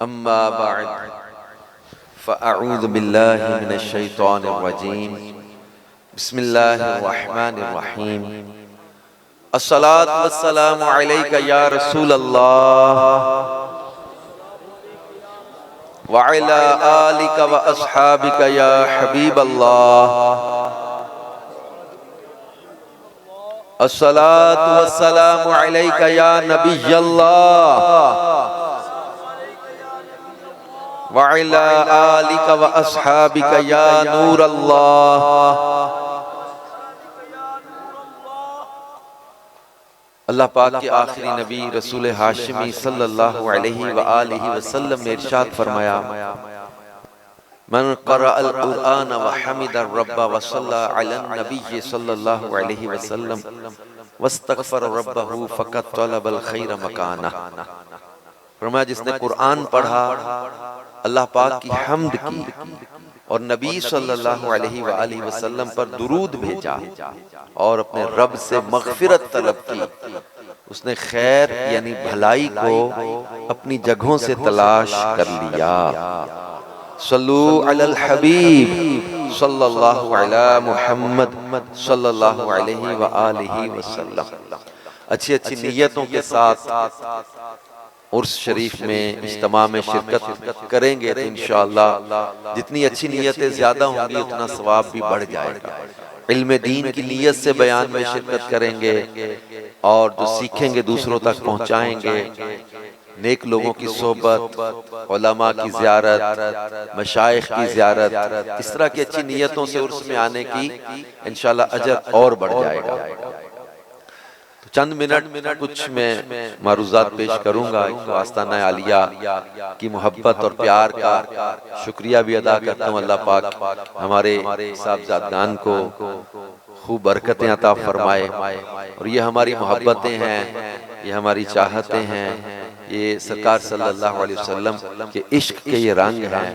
अम्मा बाद फ़अऊज़ु बिल्लाहि मिनश शैतानिर रजीम बिस्मिल्लाहिर रहमानिर रहीम अस्सलातु वस्सलामु अलैका या रसूलल्लाह व अला आलिका व अस्हाबिका या हबीबल्लाह अस्सलातु वस्सलामु अलैका या नबियल्लाह व अला आलिका व अस्हाबिका या नूरल्लाह। अल्लाह पाक के आखिरी नबी रसूल हाशिमी सल्लल्लाहु अलैहि व आलिहि वसल्लम ने इरशाद फरमाया, मन क़रअल क़ुरआन व हमिद रब्ब व सल्ला अलन नबी सल्लल्लाहु अलैहि वसल्लम वस्तग़फ़र रब्बहु फ़क़द तलबल खैर मकाना। फरमाया जिसने कुरान पढ़ा, अल्लाह पाक की हम्द की और नबी सल्लल्लाहु अलैहि वसल्लम पर दुरूद भेजा और अपने रब से मग़फ़िरत तलब की, उसने खैर यानी भलाई को अपनी जगहों से तलाश कर लिया। सल्लू अलल हबीब सल्लल्लाहु अला मुहम्मद सल्लल्लाहु अलैहि व आलिहि वसल्लम। अच्छी अच्छी नीयतों के साथ उर्स शरीफ में इज्तिमा में शिरकत करेंगे तो इंशाअल्लाह जितनी अच्छी नीयतें ज्यादा होंगी उतना सवाब भी बढ़ जाएगा। इल्म दीन की नीयत से बयान में शिरकत करेंगे और जो सीखेंगे दूसरों तक पहुंचाएंगे, नेक लोगों की सोहबत, उलमा की ज़ियारत, मशाइख की ज़ियारत, इस तरह की अच्छी नीयतों से उर्स में आने की इंशाअल्लाह अजर और बढ़ जाएगा। चंद मिनट कुछ मैं मारूज़ात पेश करूंगा। आस्ताना आलिया की मोहब्बत और प्यार का शुक्रिया भी अदा करता हूँ। अल्लाह पाक हमारे साहबजादगान को खूब बरकतें अता फरमाए और ये हमारी मोहब्बतें हैं, ये हमारी चाहतें हैं, ये सरकार सल्लल्लाहु अलैहि वसल्लम के इश्क के ये रंग हैं।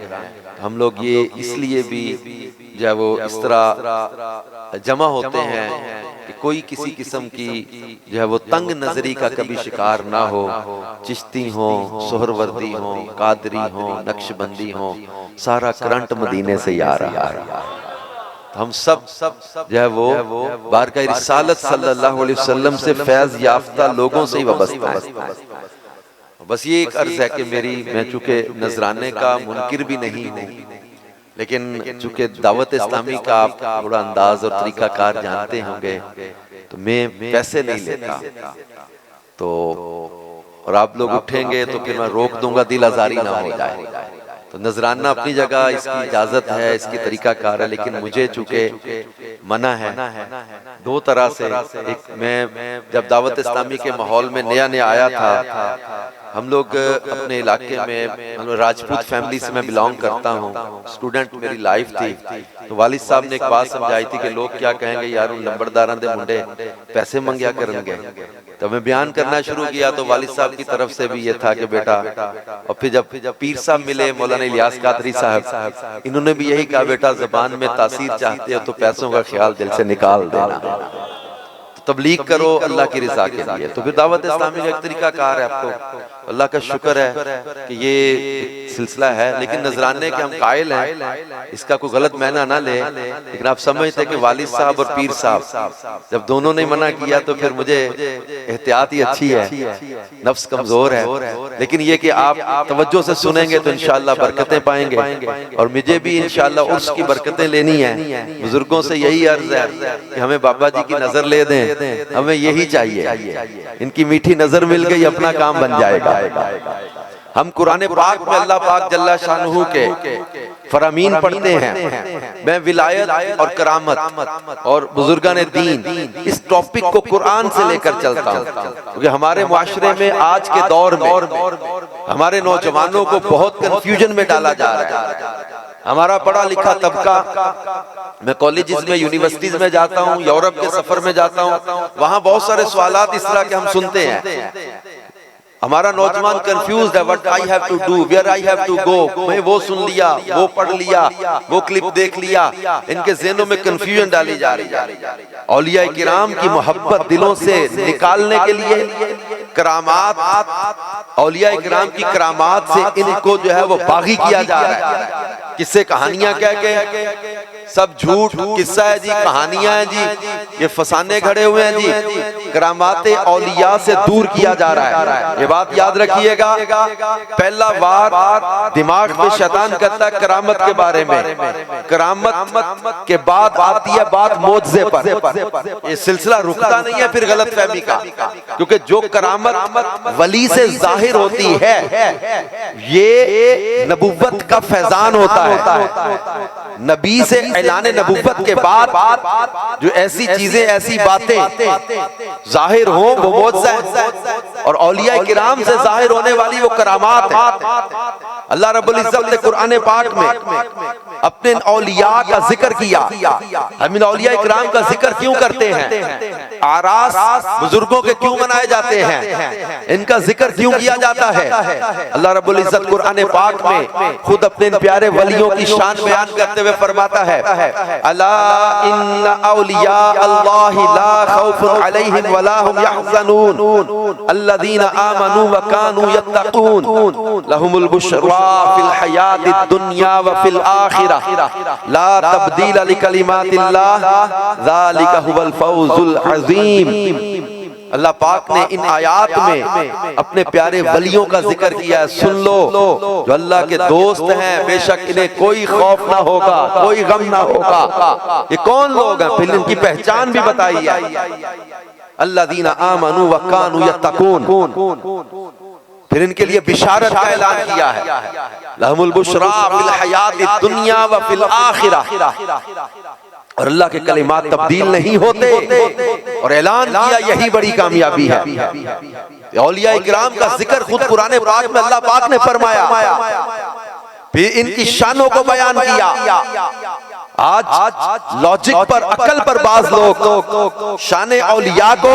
हम लोग ये इसलिए भी जो वो इस तरह जमा होते हैं कि कोई किसी किस्म की जो है वो तंग नजरी का कभी शिकार ना हो। चिश्ती हो, सोहरवर्दी हो, कादरी हो, नक्शबंदी हो, सारा करंट मदीने से ही आ रहा है। हम सब जो है वो बारगाह रिसालत सल्लल्लाहु अलैहि वसल्लम से फैज याफ्ता लोगों से ही वाबस्ता है। बस ये एक अर्ज है कि मैं चूंकि नजराने का मुनकिर भी नहीं हूँ, लेकिन चूंकि दावत इस्लामी का आप थोड़ा अंदाज और तरीकाकार जानते होंगे तो मैं पैसे नहीं लेता, तो और आप लोग उठेंगे तो फिर मैं रोक दूंगा, दिल आजारी ना हो जाए। तो नजराना अपनी जगह इसकी इजाजत है, इसकी तरीकाकार है, लेकिन मुझे चूंकि मना है दो तरह से। एक, मैं जब दावत इस्लामी के माहौल में नया नया आया था, हम लोग अपने इलाके में, राजपूत फैमिली से मैं बिलोंग करता हूँ, स्टूडेंट मेरी लाइफ थी, तो वालिद साहब ने एक बात समझाई थी कि लोग क्या कहेंगे, यार उन लंबड़दारां दे मुंडे पैसे मंगया करेंगे। तो मैं बयान करना शुरू किया तो वालिद साहब की तरफ से भी ये था कि बेटा, और फिर जब पीर साहब मिले मौलाना इलियास कादरी साहब, इन्होंने भी यही कहा, बेटा जबान में तासीर चाहते हो तो पैसों का ख्याल दिल से निकाल देना, तबलीग करो अल्लाह की रिजा के लिए। तो फिर दावत इस्लामी का एक तरीका कार है। आपको अल्लाह का शुक्र है कि ये सिलसिला है, लेकिन नजराने के हम कायल हैं, इसका कोई गलत मायना ना ले, लेकिन आप समझते कि वालिद साहब और पीर साहब जब दोनों ने मना किया तो फिर मुझे एहतियात ही अच्छी है, नफ्स कमजोर है, लेकिन ये कि आप तवज्जो से सुनेंगे तो इंशाअल्लाह बरकतें पाएंगे और मुझे भी इंशाअल्लाह उर्स की बरकतें लेनी है। बुजुर्गों से यही अर्ज है कि हमें बाबा जी की नजर ले दें, हमें यही चाहिए, इनकी मीठी नजर मिल गई अपना काम बन जाएगा। हम कुरान पाक में अल्लाह पाक जल्ला शानुहु के फरामीन पढ़ते हैं। मैं विलायत और करामत और बुजुर्गान दीन इस टॉपिक को कुरान से लेकर चलता हूँ, क्योंकि हमारे मुआशरे में आज के दौर में हमारे नौजवानों को बहुत कंफ्यूजन में डाला जा रहा है। हमारा पढ़ा लिखा तबका, मैं कॉलेजेस में, यूनिवर्सिटीज में जाता हूँ, यूरोप के सफर में जाता हूँ, वहां बहुत सारे सवालात इस तरह के हम सुनते हैं हमारा नौजवान कंफ्यूज है, what I have to do, where I have to go. मैं वो सुन लिया, वो पढ़ लिया, वो क्लिप देख लिया, इनके ज़हनों में कंफ्यूजन डाली जा रही है। औलिया किराम की मोहब्बत दिलों से निकालने के लिए करामात, औलिया किराम की करामात से इनको जो है वो बागी किया जा रहा है। किससे कहानियां कह के, सब झूठ किस्सा है जी, कहानियां हैं जी, ये फसाने खड़े हुए हैं जी। करामाते औलिया से दूर किया जा रहा है, ये बात याद रखिएगा। पहला वार दिमाग पे शैतान कहता है करामत के बारे में, करामत के बाद आती है बात मौजज़े पर। ये सिलसिला रुकता नहीं है फिर गलत फहमी का, क्योंकि जो करामत वली से जाहिर होती है ये नबुव्वत का फैजान होता है। नबी से ऐलान नबुव्वत के बाद जो ऐसी चीजें, ऐसी बातें जाहिर हो वो मौजज़ा है, और औलिया किराम से जाहिर होने वाली वो करामात है। अल्लाह रब्बुल इज्जत ने कुरान पाक में अपने औलिया का जिक्र किया। हम इन औलिया किराम का जिक्र क्यों करते हैं, आरास बुजुर्गों के क्यों मनाए जाते हैं, इनका जिक्र क्यों किया जाता है। अल्लाह रब्बुल इज्जत कुरान पाक में खुद अपने इन प्यारे वलियों की शान बयान करते हुए फरमाता है, अला इन्ना औलिया अल्लाहि ला खौफुन अलैहिम वला हुम यहज़नून अल्लज़ीना आमनू व कानू यत्तक़ून लहुमुल बुश्रा फिल हयातिद दुनिया व फिल आखिरह ला तब्दील लिकलिमातिल्लाह ज़ालिका हुवल फौज़ुल अज़ीम। अल्लाह पाक ने इन आयात में अपने प्यारे वलियों का जिक्र किया है। सुन लो, जो अल्लाह के दोस्त हैं बेशक इन्हें कोई खौफ ना होगा, कोई गम ना होगा। ये कौन लोग हैं, फिर इनकी पहचान भी बताई है, अल्लज़ीना आमनू व कानू यत्तक़ून। फिर इनके लिए बिशारत का ऐलान किया है, लहुमुल बुश्रा फिल हयातिद दुनिया व फिल आखिरह। और अल्लाह के कलिमात तब्दील नहीं होते, और ऐलान किया यही बड़ी कामयाबी है। औलिया इकराम का जिक्र खुद कुरान पाक में अल्लाह पाक ने फरमाया, फिर इनकी शानों को बयान किया। आज लॉजिक पर, अकल पर बाज लोग शाने औलिया को,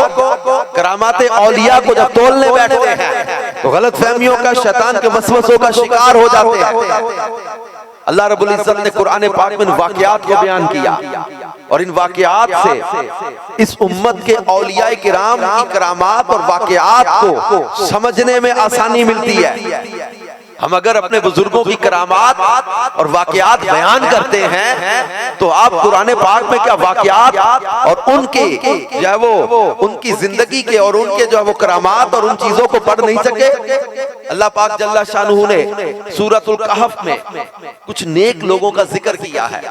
करामाते औलिया को जब तोलने बैठते हैं तो गलत फहमियों का, शैतान के वसवसों का शिकार हो जाते हैं। अल्लाह रब्बुल इज्जत ने कुरान पाक में वाक़यात को बयान किया, और इन वाक़यात से इस उम्मत के औलिया किराम की करामात और वाक़यात को समझने में आसानी मिलती है। हम अगर अपने बुजुर्गों की करामात और वाक़यात बयान करते हैं तो आप कुरान पाक में क्या वाक़यात और उनके जो है वो उनकी जिंदगी के और उनके जो है वो करामात और उन चीजों को पढ़ नहीं सके। अल्लाह पाक जल्ला शानुहु ने सूरतुल कहफ में कुछ नेक लोगों का जिक्र किया है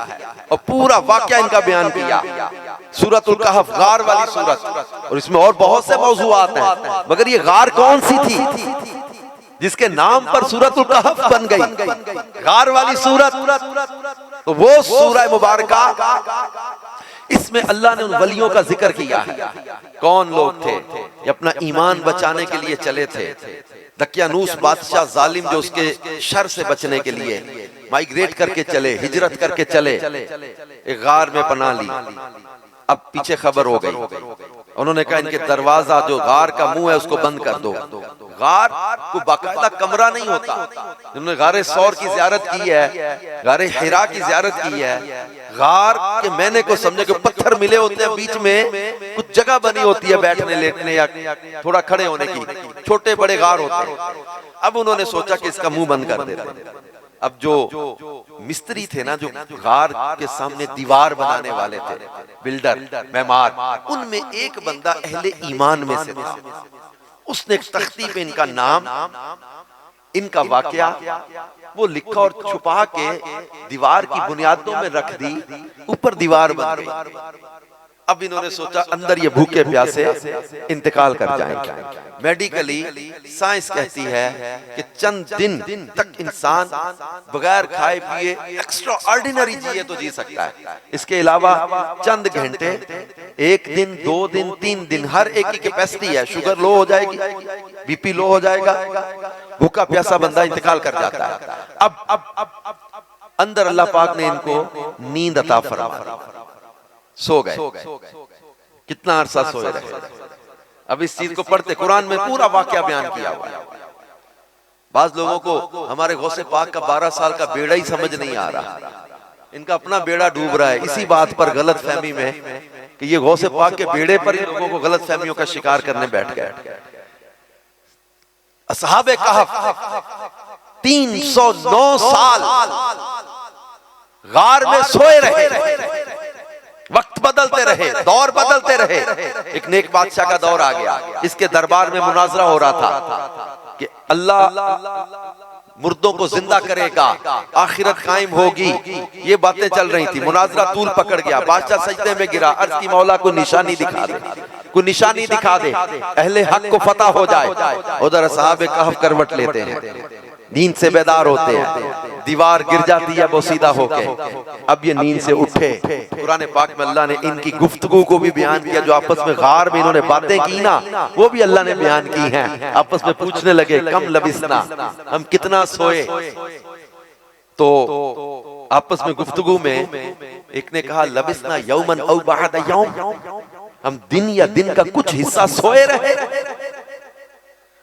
और पूरा वाक़या इनका बयान किया। सूरतुल कहफ गार वाली सूरत, और इसमें और बहुत से मौज़ूआत हैं, मगर ये गार कौन सी थी जिसके नाम पर सूरतुल कहफ बन गई, गार वाली सूरत। तो वो सूरह मुबारका, इसमें अल्लाह ने उन वलियों का जिक्र किया है। कौन लोग थे, ये अपना ईमान बचाने के लिए चले थे। दकियानूस बादशाह जालिम जो उसके शर से बचने के लिए माइग्रेट करके चले, हिजरत करके चले, एक गार में पनाह ली। अब पीछे खबर हो गई, उन्होंने कहा इनके दरवाजा जो गार का मुंह है उसको बंद कर दो। गार को बाकायदा कमरा नहीं होता। जिन्होंने गारे सौर की ज़ियारत की है, गारे हिरा की ज़ियारत की है, गार के मैंने को समझे कि पत्थर मिले होते हैं, बीच में कुछ जगह बनी होती है बैठने लेटने या थोड़ा खड़े होने की, छोटे बड़े गार होते हैं। अब उन्होंने सोचा कि इसका मुंह बंद कर देते। अब जो मिस्त्री थे ना, जो गार के सामने दीवार बनाने वाले थे, बिल्डर, मेमार, उनमें एक बंदा अहले ईमान में से था। उसने एक तख्ती पे इनका नाम, इनका वाकया वो लिखा और छुपा के दीवार की बुनियादों में रख दी, ऊपर दीवार बन गई। अब इन्होंने सोचा अंदर ये भूखे प्यासे इंतकाल कर जाएंगे। मेडिकली साइंस कहती है कि चंद दिन तक इंसान बगैर खाए पिए एक्स्ट्रा ऑर्डिनरी जिए तो जी सकता है, इसके अलावा चंद घंटे, एक दिन, 2 दिन, 3 दिन, हर एक की कैपेसिटी है। शुगर लो हो जाएगी, बीपी लो हो जाएगा, भूखा प्यासा बंदा इंतकाल कर जाता है। अब अंदर अल्लाह पाक ने इनको नींद अता फरमा, सो गए। कितना अरसा सोए रहे। अब इस चीज को पढ़ते, कुरान में पूरा वाकया बयान किया हुआ है। बाज लोगों को हमारे गौसे पाक का 12 साल का बेड़ा ही समझ नहीं आ रहा, इनका अपना बेड़ा डूब रहा है इसी बात पर, गलत फहमी में कि ये गौसे पाक के बेड़े पर ही लोगों को गलत फहमियों का शिकार करने बैठ गए। असहाबे कहफ 309 साल गार में सोए रहे, वक्त बदलते रहे, दौर बदलते रहे। एक नेक बादशाह का दौर आ गया, इसके दरबार में मुनाजरा हो रहा था कि अल्लाह मुर्दों को जिंदा करेगा, आखिरत कायम होगी, ये बातें चल रही थी। मुनाजरा तूल पकड़ गया, बादशाह सजदे में गिरा, अर्ज की मौला को निशानी दिखा दे, कोई निशानी दिखा दे, अहले हक को फतह हो जाए। उधर असहाबे कहफ करवट लेते हैं, नींद से बेदार होते हैं, दीवार गिर जाती है वो सीधा होके, अब ये नींद से उठे। कुरान पाक में अल्लाह ने इनकी गुफ्तगू को भी बयान किया, जो आपस में गार में इन्होंने बातें की ना, वो भी अल्लाह ने बयान की हैं। आपस में पूछने लगे कम लबिसना, हम कितना सोए। तो आपस में गुफ्तगू में एक ने कहा लबिसना यौमन औ बअद यौम, हम दिन या दिन का कुछ हिस्सा सोए रहे।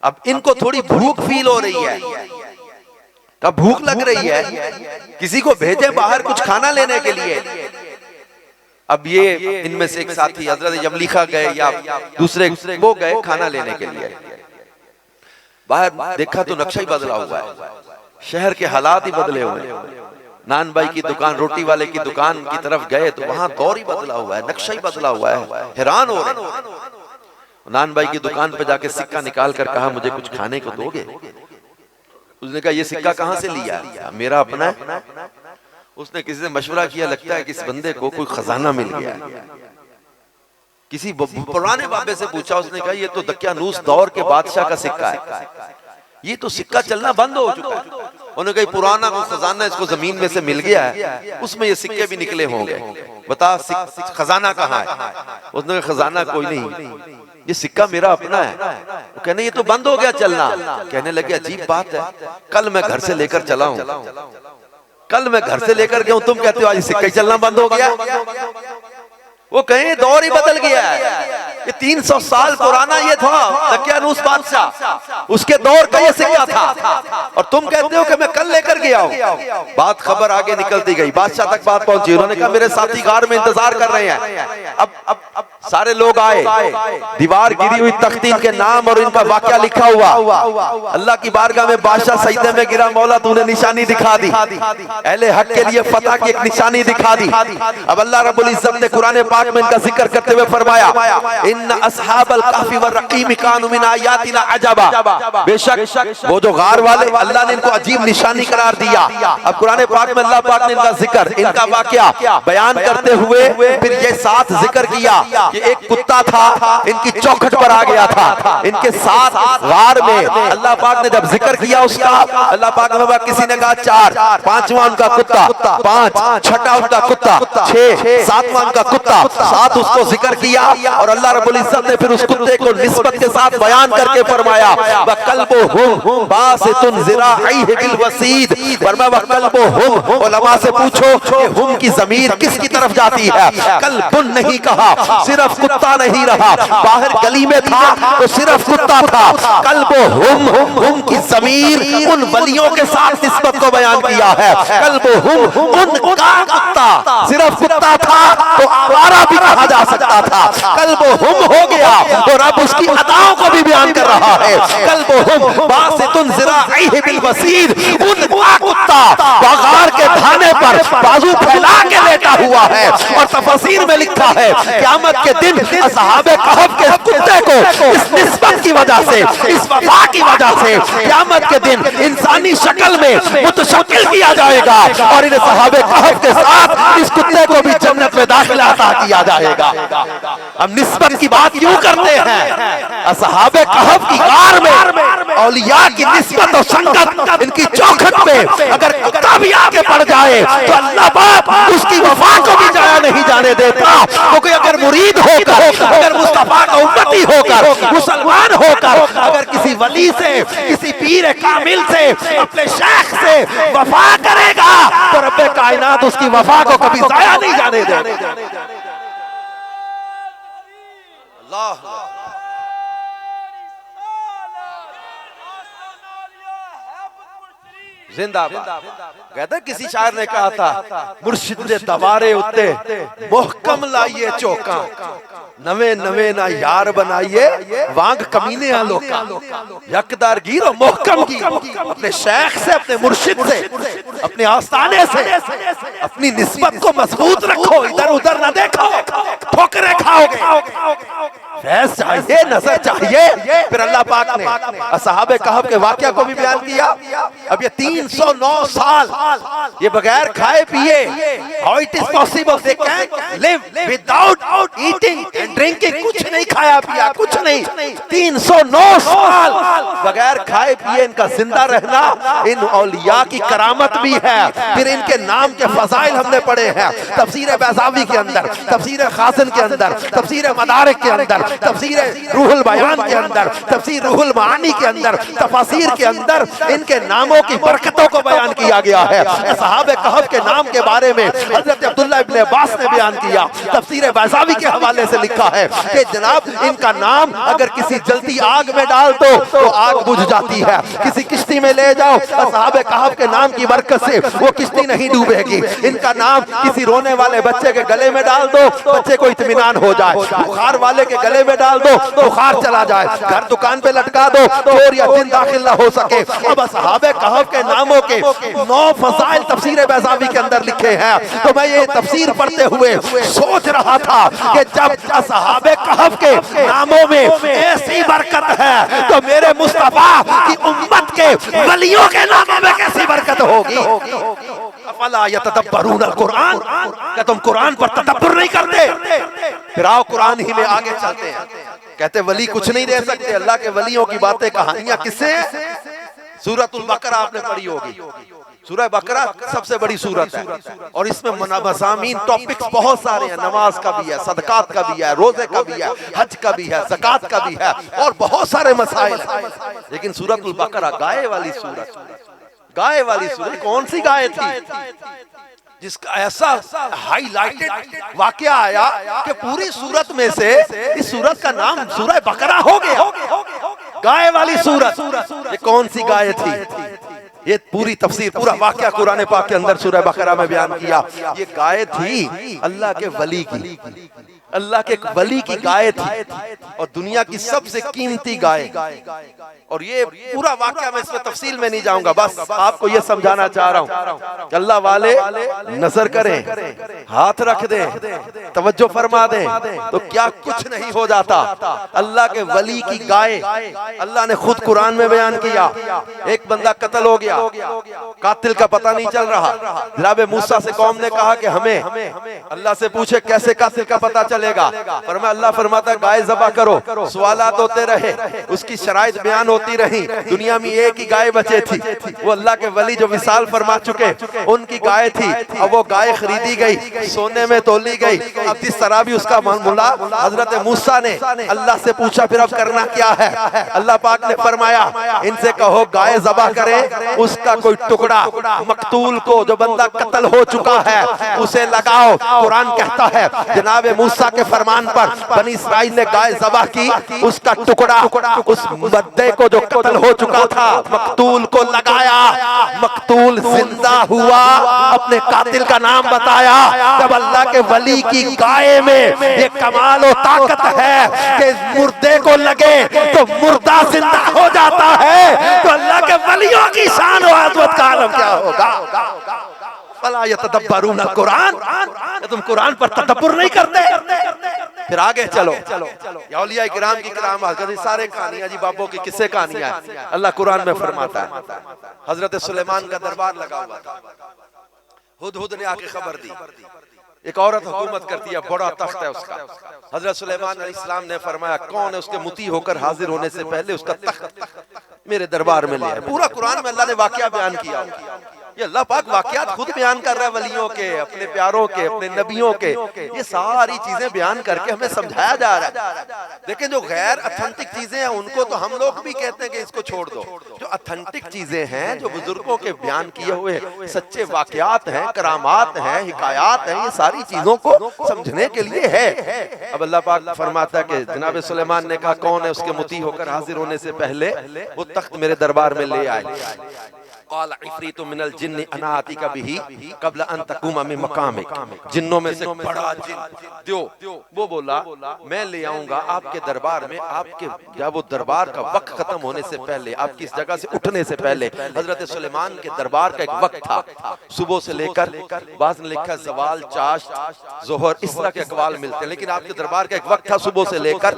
अब इनको थोड़ी भूख फील हो रही है, तब भूख लग रही है, किसी को भेजे बाहर कुछ खाना लेने के लिए। अब ये इनमें से एक साथी हजरत यमलीखा गए या दूसरे वो गए खाना लेने के लिए, बाहर देखा तो नक्शा ही बदला हुआ है, शहर के हालात ही बदले हुए। नान भाई की दुकान, रोटी वाले की दुकान की तरफ गए तो वहां दौर ही बदला हुआ है, नक्शा ही बदला हुआ है, हैरान हो रहे। नान भाई की दुकान पे जाके सिक्का निकाल कर कहा मुझे कुछ खाने को दोगे? उसने कहा ये सिक्का कहां से लिया? मेरा अपना है। उसने किसी से मशवरा किया, लगता है कि इस बंदे को कोई खजाना मिल गया। किसी पुराने बाबे से पूछा, उसने कहा ये तो दकियानूस दौर के बादशाह का सिक्का है, ये तो सिक्का चलना बंद हो चुका है। उन्होंने कहा पुराना कोई खजाना इसको जमीन में से मिल गया है, उसमें ये सिक्के भी निकले होंगे, बता खजाना कहाँ है? उसने कहा खजाना कोई नहीं, ये सिक्का मेरा अपना है। वो कहने ये तो बंद हो गया चलना। कहने लगे अजीब बात है, कल मैं घर से लेकर चला हूं, कल मैं घर से लेकर गया हूं, तुम कहते हो आज सिक्का चलना बंद हो गया। वो कहें दौर ही बदल गया है, ये 300 साल पुराना ये था दकियानूस बादशाह, उसके दौर का ये सिक्का था, और तुम कहते हो कि मैं कल लेकर गया हूं। बात खबर आगे निकलती गई, बादशाह तक बात पहुंची। उन्होंने कहा मेरे साथी गार में इंतजार कर रहे हैं। अब सारे लोग आए, दीवार गिरी हुई, तख्ती के नाम और इनका वाकया लिखा हुआ। अल्लाह की बारगाह में बादशाह सजदे में गिरा, मौला तूने निशानी दिखा दी, अहले हक के लिए फतह की एक निशानी दिखा दी। अब अल्लाह रब्बुल इज्जत ने कुरान पाक में इनका जिक्र करते हुए फरमाया इन्ना अस्हाबल कहफी व रकीम कानू मिन आयातिना अजबा, बेशक वो जो गार वाले, अल्लाह ने इनको अजीब निशानी करार दिया। अब कुरान पाक में अल्लाह पाक ने इनका जिक्र, इनका वाकया बयान करते हुए फिर ये साथ जिक्र किया कि एक कुत्ता था, इनकी चौखट पर आ गया था, इनके साथ गार में। अल्लाह पाक ने जब जिक्र किया उसका, अल्लाह पाक ने किसी ने कहा 4, पांचवां उनका कुत्ता, 5, छठा उनका कुत्ता, 6, सातवां उनका कुत्ता, 7 उसको जिक्र किया। और अल्लाह रब्बुल इज्जत ने फिर उस कुत्ते को निस्बत के साथ बयान करके फरमाया वकल्बुहुम बासितुन ज़िराइहि बिल वसीद, फरमाया वकल्बुहुम। उलमा से पूछो कि हुम की ज़मीर किसकी तरफ जाती है? कल्बुन नहीं कहा, सिर्फ कुत्ता नहीं रहा, बाहर गली में था तो सिर्फ कुत्ता था। कल्बुहुम, हुम की ज़मीर उन वलियों के साथ निस्बत को बयान किया है। कल्बुहुम उनका कुत्ता, सिर्फ कुत्ता था तो आवारा भी कहा जा सकता था। कल्बुहुम हो गया तो रब उसकी अदाओं को भी बयान कर रहा है। कल्बुहुम बासितुन ज़िराइहि बिल वसीद, उनका कुत्ता बगार के धाने पर बाजू फैला के लेटा हुआ है। और तफसीर में लिखा है क़यामत के दिन असहाबे कहफ के कुत्ते को इस निस्बत की वजह से, इस वफा की वजह से क़यामत के दिन इंसानी शक्ल में मुतशक्किल किया जाएगा और इन असहाबे कहफ के साथ इस कुत्ते को भी जन्नत में दाखिला अता किया जाएगा। हम निस्बत की बात क्यों करते हैं? असहाबे कहफ की गार में औलिया की निस्बत और संगत, इनकी चौखट में अगर कुत्ता भी आगे पड़ जाए तो अल्लाह बाप उसकी वफा को भी जाया नहीं जाने देता। क्योंकि अगर मुरीद होकर, अगर मुस्तफा का उम्मती होकर, मुसलमान होकर अगर किसी वली से, किसी पीर कामिल से, अपने शेख से वफा करेगा तो रब्बे कायनात उसकी वफा को कभी जाया नहीं जाने देगा। जिंदाबाद। कहते किसी शायर ने कहा था, मुर्शिद दे दवारे उत्ते मोहकम लाइए चौका, नवे नवे ना यार बनाइए वांग कमीने आ लोका। यकदार गिरो मोहकम की, अपने शेख से, अपने मुर्शिद से, अपने आस्थाने से अपनी निस्बत को मजबूत रखो, इधर उधर ना देखो, ठोकरे खाओगे। फैज चाहिए, नजर चाहिए। फिर अल्लाह पाक ने असहाबे कहफ के वाकया को भी बयान किया। अब ये 309 साल ये बगैर खाए पिए, how it is possible they can live without eating and drinking, कुछ नहीं खाया पिया, कुछ नहीं। 309 साल बगैर खाए पिए इनका जिंदा रहना इन औलिया की करामत भी है। फिर इनके नाम के फजाइल हमने पढ़े हैं तफसीर बैज़ावी के अंदर, तफसीर खासिन के अंदर, तफसीर मदारिक के अंदर, तफसीर रूहुल बयान के अंदर, तफसीर रूहुल मानी के अंदर, तफसीर के अंदर इनके नामों की बरकतों को बयान किया गया है। सहाबे कहफ के नाम के बारे में हजरत अब्दुल्लाह इब्ने अब्बास ने बयान किया, तफसीर बैज़ावी के हवाले से लिखा है कि जनाब इनका नाम अगर किसी जलती आग में डाल दो तो आग बुझ जाती है, किसी किश्ती में ले जाओ सहाबे कहफ के नाम की बरकत से वो किश्ती नहीं डूबेगी। इनका नाम किसी रोने वाले बच्चे के गले में डाल दो, बच्चे को इत्मीनान हो जाए, बुखार वाले के गले में डाल दो, बुखार चला जाए, घर दुकान पे लटका दो, चोर या जिन दाखिल ना हो सके। अब असहाबे कहफ के नामों के 9 फज़ाइल तफसीर बैज़ावी के अंदर लिखे हैं। तो मैं ये तफसीर पढ़ते हुए सोच रहा था कि जब असहाबे कहफ के नामों में ऐसी बरकत है तो मेरे मुस्तफा की उम्मत के वलियों के नामों में कैसी बरकत होगी। अफला यतदब्बरून अल-कुरान, क्या तुम कुरान पर तदब्बुर नहीं करते? फिर आओ कुरान ही में आगे चलते हैं। कहते वली कुछ नहीं दे सकते, अल्लाह के वलियों की बातें कहानियां किससे? सूरतुल बकरा आपने पढ़ी होगी। सूरह बकरा सबसे बड़ी सूरत है और इसमें मज़ामीन टॉपिक्स बहुत सारे हैं, नमाज का भी है, सदकात का भी है, रोजे का भी है, हज का भी है, ज़कात का भी है और बहुत सारे मसाइल हैं। लेकिन सूरतुल बकरा गाय वाली सूरत, गाय वाली सूरत, कौन सी गाय थी जिसका ऐसा हाईलाइटेड वाकया आया कि पूरी सूरत में से इस सूरत का नाम सूरह बकरा हो गया। गाय वाली सूरत, ये कौन सी गाय थी? ये पूरी तफसीर, पूरा वाकया कुरान पाक के अंदर सूरह बकरा में बयान किया। ये गाय थी अल्लाह के वली की, अल्लाह के वली की गाय थी और दुनिया की सबसे कीमती गाय। और ये पूरा वाकया मैं इसमें तफसील में नहीं जाऊंगा, बस आपको ये समझाना चाह रहा हूँ। अल्लाह वाले नजर करें, हाथ रख दें, तवज्जो फरमा दें तो क्या कुछ नहीं हो जाता। अल्लाह के वली की गाय, अल्लाह ने खुद कुरान में बयान किया। एक बंदा कत्ल हो गया, कातिल का पता नहीं चल रहा। जनाब मूसा से कौम ने कहा कि हमें अल्लाह से पूछे कैसे कातिल का पता चलेगा। फरमाया अल्लाह फरमाता गाय ज़बह करो। सवालात होते रहे, उसकी शराइत बयान होती रही। दुनिया में एक ही गाय बचे थी, वो अल्लाह के वली जो विसाल फरमा चुके, उनकी गाय थी। अब वो गाय खरीदी गई, सोने में तोली गई। अब जिस तरह भी उसका मुला हजरत मूसा ने अल्लाह से पूछा फिर अब करना क्या है। अल्लाह पाक ने फरमाया इनसे कहो गाय ज़बह करें, उसका कोई टुकड़ा मकतूल को, जो बंदा कत्ल हो चुका है, उसे लगाओ। कुरान कहता है जनाब मूसा के फरमान पर बनी इस्राइल ने गाय ज़बह की, उसका टुकड़ा उस बंदे को जो कत्ल हो चुका था मकतूल को लगाया। मकतूल जिंदा हुआ, अपने कातिल का नाम बताया। जब अल्लाह के वली की गाय में ये कमाल और ताकत है कि मुर्दे को लगे तो मुर्दा जिंदा हो जाता है, तो अल्लाह के वलियों की शान और अज़मत का आलम क्या होगा। फला यतदब्बरून अल-कुरान, तुम कुरान पर तदब्बुर नहीं करते। फिर आगे चलो, औलिया किराम की करामात, सारे कहानियां जी बाबों की किस्से कहानियां अल्लाह कुरान में फरमाता है। हजरत सुलेमान का दरबार लगा हुआ था, हुदहुद ने आके खबर दी एक औरत हुकूमत करती है, बड़ा तख्त है उसका। हजरत सुलेमान अलैहिस्सलाम ने फरमाया कौन है उसके मुती होकर हाजिर होने से पहले उसका तख्त मेरे दरबार में ले आए। पूरा कुरान में अल्लाह ने वाकया बयान किया। ये अल्लाह पाक वाकयात खुद बयान कर रहा है, वलियों के, अपने प्यारों के, अपने नबियों के। ये सारी चीजें बयान करके हमें समझाया जा रहा है। लेकिन जो गैर ऑथेंटिक चीजें हैं उनको तो हम लोग भी कहते हैं कि इसको छोड़ दो। जो ऑथेंटिक चीजें हैं, जो बुजुर्गों के बयान किए हुए सच्चे वाकयात हैं, करामात हैं, हिकायात हैं, ये सारी चीजों को समझने के लिए है। अब अल्लाह पाक फरमाता है कि जनाब सुलेमान ने कहा कौन है उसके मुती होकर हाजिर होने से पहले वो तख्त मेरे दरबार में ले आए। क़ाल इफ़रीतु मिनल जिन्नि अना आतिका बिही क़ब्ल अन तक़ूम मिन मक़ामिक, जिन्नों में से बड़ा जिन दो, वो बोला मैं ले आऊंगा आपके दरबार में, आपके जब वो दरबार का वक्त खत्म होने से पहले, आपकी इस जगह से उठने से पहले। हजरत सुलेमान के दरबार का एक वक्त था, सुबह से लेकर, बाज़ ने लिखा ज़वाल, चाश्त, ज़ोहर, इस तरह के अक़वाल मिलते हैं, लेकिन आपके दरबार का एक वक्त था सुबह से लेकर,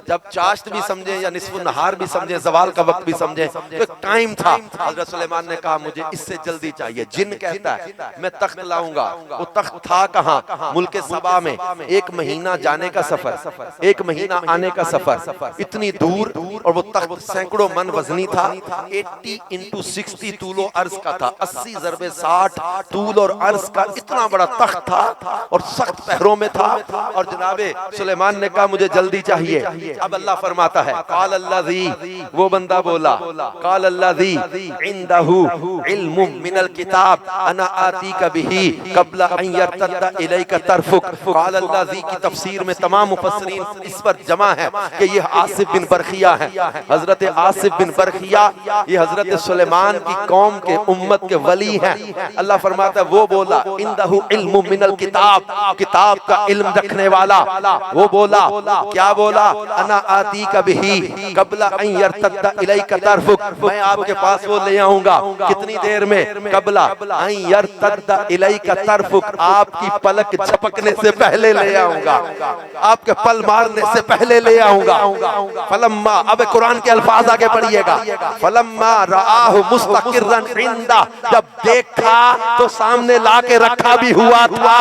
जब चाश्त भी समझे या निस्फ़ुन नहार भी समझे, ज़वाल का वक्त भी समझे, तो एक टाइम था। हजरत सुलेमान ने कहा मुझे इससे जल्दी चाहिए। जिन कहता है मैं तख्त लाऊंगा, वो तख्त था कहाँ? मुल्क सबा में। एक महीना जाने का सफर, एक महीना आने का सफर, इतनी दूर, और वो तख्त सैकड़ों मन वजनी था। 80 × 60 तूल और अर्ज का था, 80 ज़रबे 60 तूल और अर्ज का इतना बड़ा तख्त था, और सख्त पहरों में था। और जनाबे सुलेमान ने कहा मुझे जल्दी चाहिए। अब अल्लाह फरमाता है क़ाल अल्लज़ी, वो बंदा बोला क़ाल अल्लज़ी इंदहु इल्मुम मिनल किताब अना आतीका बिही क़ब्ल अन यर्तद्दा इलैका तरफुक। क़ाल अल्लज़ी की तफसीर में तमाम मुफस्सिरीन इस पर जमा है कि ये आसिफ बिन बरखिया है। हजरत आसिफ बिन बरखिया ये हजरत सुलेमान की कौम के उम्मत के वली हैं। अल्लाह फरमाता है वो बोला इंदहु इल्मुम मिनल किताब, किताब का इल्म रखने वाला, वो बोला क्या बोला? अना आतीका बिही क़ब्ल अन यर्तद्दा इलैका तरफुक, मैं आपके पास वो ले आऊंगा। कितनी देर में? क़ब्ल अन यर्तद्दा इलैका तरफुक, आपकी पलक झपकने से पहले ले आऊंगा, आपके पल मारने से पहले ले आऊंगा। फलम्मा, अब कुरान के अल्फाज आगे पढ़िएगा, फलम्मा रआहु मुस्तकिर्रन इंदा, जब देखा तो सामने ला के रखा भी हुआ था।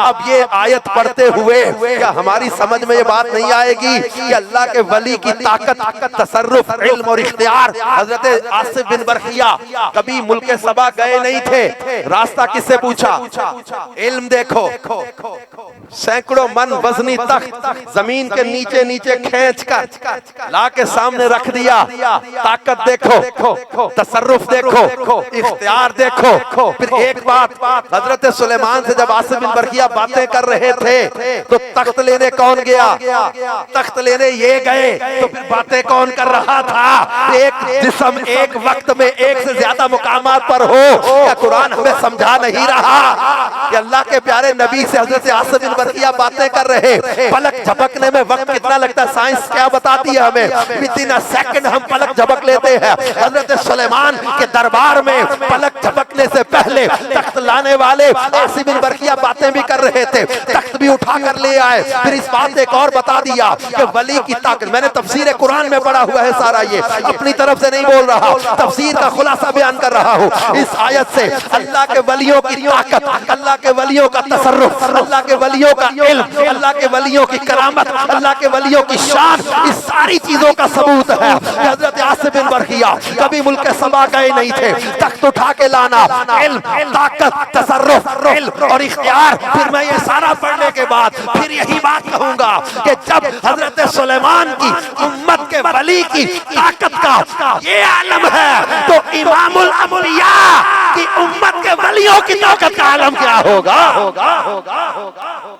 अब ये आयत पढ़ते हुए क्या हमारी समझ में ये बात नहीं आएगी कि अल्लाह के वली की ताकत, तसर्रुफ, इल्म और इख्तियार। हजरत आसिफ बिन बरखिया कभी मुल्क सबा गए नहीं थे, रास्ता किससे पूछा? इल्म देखो, सैकड़ों मन वजनी तख्त जमीन के नीचे नीचे खींच कर ला के सामने रख दिया। ताकत देखो, तसर्रुफ देखो, इख्तियार देखो। फिर एक बात, हजरत सुलेमान से जब आसिफ बिन बरखिया बातें कर रहे थे तो तख्त लेने कौन गया? तख्त लेने ये गए, तो फिर बातें कौन कर रहा था? एक जिस्म एक वक्त में एक से ज्यादा मुकामात पर हो, क्या कुरान हमें समझा नहीं रहा कि अल्लाह के प्यारे नबी से हजरत आसिफ बिन बरखिया बातें कर रहे? पलक झपकने में वक्त कितना लगता है? साइंस क्या बताती है हमें? विदिन अ सेकंड हम पलक झपक लेते हैं। हजरत सुलेमान के दरबार में पलक झपकने से पहले तख्त लाने वाले आसिफ बिन बरखिया बातें भी कर रहे थे, तख्त भी उठा कर ले आए। फिर इस बात एक और बता दिया कि वली की ताकत, मैंने तफसीर कुरान में पढ़ा हुआ है सारा, ये अपनी तरफ से नहीं बोल रहा, तफसीर का खुलासा बयान कर रहा हूँ। इस आयत से अल्लाह के वलियों की ताकत, अल्लाह के वलियों का तसर्रुफ, अल्लाह के वलियों का इल्म, अल्लाह के वलियों की करामत, अल्लाह के वलियों की शान, इस सारी चीजों का सबूत है। हजरत आसिफ बिन बरखिया कभी मुल्क सबा गए नहीं थे, तख्त उठा के लाना, इल्म, ताकत, तसर्रुफ, इल्म और इख्तियार। फिर मैं ये सारा पढ़ने के बाद फिर यही बात कहूंगा कि जब हजरत सुलेमान की उम्मत के वली की ताकत का ये आलम है, तो इमामुल अंबिया की उम्मत के वलियों की ताकत का आलम क्या होगा?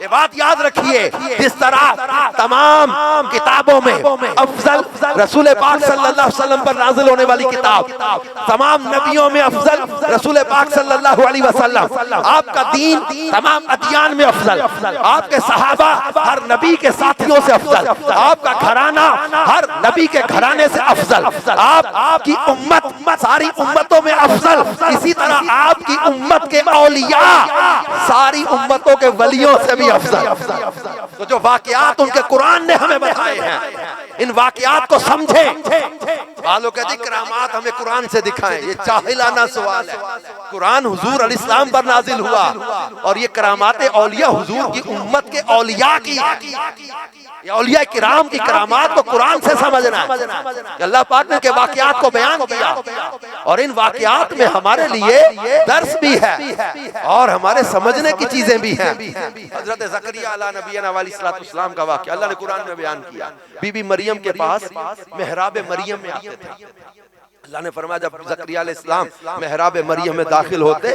ये बात याद रखिए। जिस तरह तमाम किताबों में अफजल रसूल पाक सल्लल्लाहु अलैहि वसल्लम पर नाजिल होने वाली किताब, तमाम नबियों में अफजल रसूल पाक सल्लल्लाहु अलैहि वसल्लम, आपका दीन तमाम अदियान में अफजल, आपके सहाबा हर नबी के साथियों से अफजल, आपका घराना हर नबी के घराने से अफजल, आपकी उम्मत सारी उम्मतों में अफजल। इसी तरह आपकी उम्मत के औलिया सारी उम्मतों के वलियों से भी अफजल। तो जो वाकयात उनके कुरान ने हमें बताए हैं, इन वाकयात को समझें। वालों कहते करामात हमें कुरान से दिखाएं, ये जाहिलाना सवाल है। कुरान हुजूर अलैहिस्सलाम पर नाजिल हुआ, और ये करामात औलिया हुजूर की उम्मत के औलिया की, औलिया किराम की करामात को कुरान से समझना है। अल्लाह पाक ने के वाकयात को बयान किया, और इन वाकयात में हमारे लिए दर्स भी है और हमारे समझने की चीजें भी हैं। हजरत ज़करिया अला नबीना अलैहिस्सलाम का वाकया अल्लाह ने कुरान में बयान किया। बीबी मरियम के पास मेहराब मरियम में आते थे। अल्लाह ने फरमाया जब ज़करिया अलैहिस्सलाम मेहराब मरियम में दाखिल होते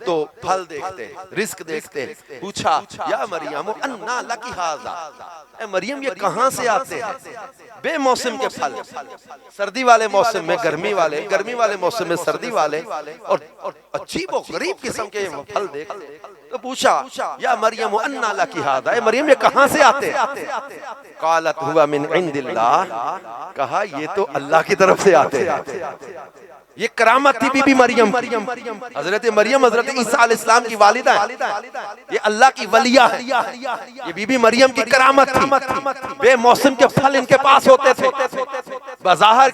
तो फल देखते, रिस्क देखते। पूछा या मरियम अन्ना लकी हाज़ा, ए मरियम ये कहां से आते हैं? बेमौसम के फल, सर्दी वाले मौसम में गर्मी वाले, गर्मी वाले मौसम में सर्दी वाले, और अजीब और गरीब किस्म के फल देख। तो पूछा या मरियम अन्ना लकी हाज़ा, ए मरियम ये कहां से आते हैं? कालत हुआ मिन इंदिल्लाह, कहा ये तो अल्लाह की तरफ से आते हैं। ये करामत थी बीबी मरियम, हजरत मरियम हजरत ईसा अलैहिस्सलाम की वालिदा है, ये अल्लाह की वलिया है। ये बीबी मरियम की करामत थी। बेमौसम के फल इनके पास होते थे, बाजार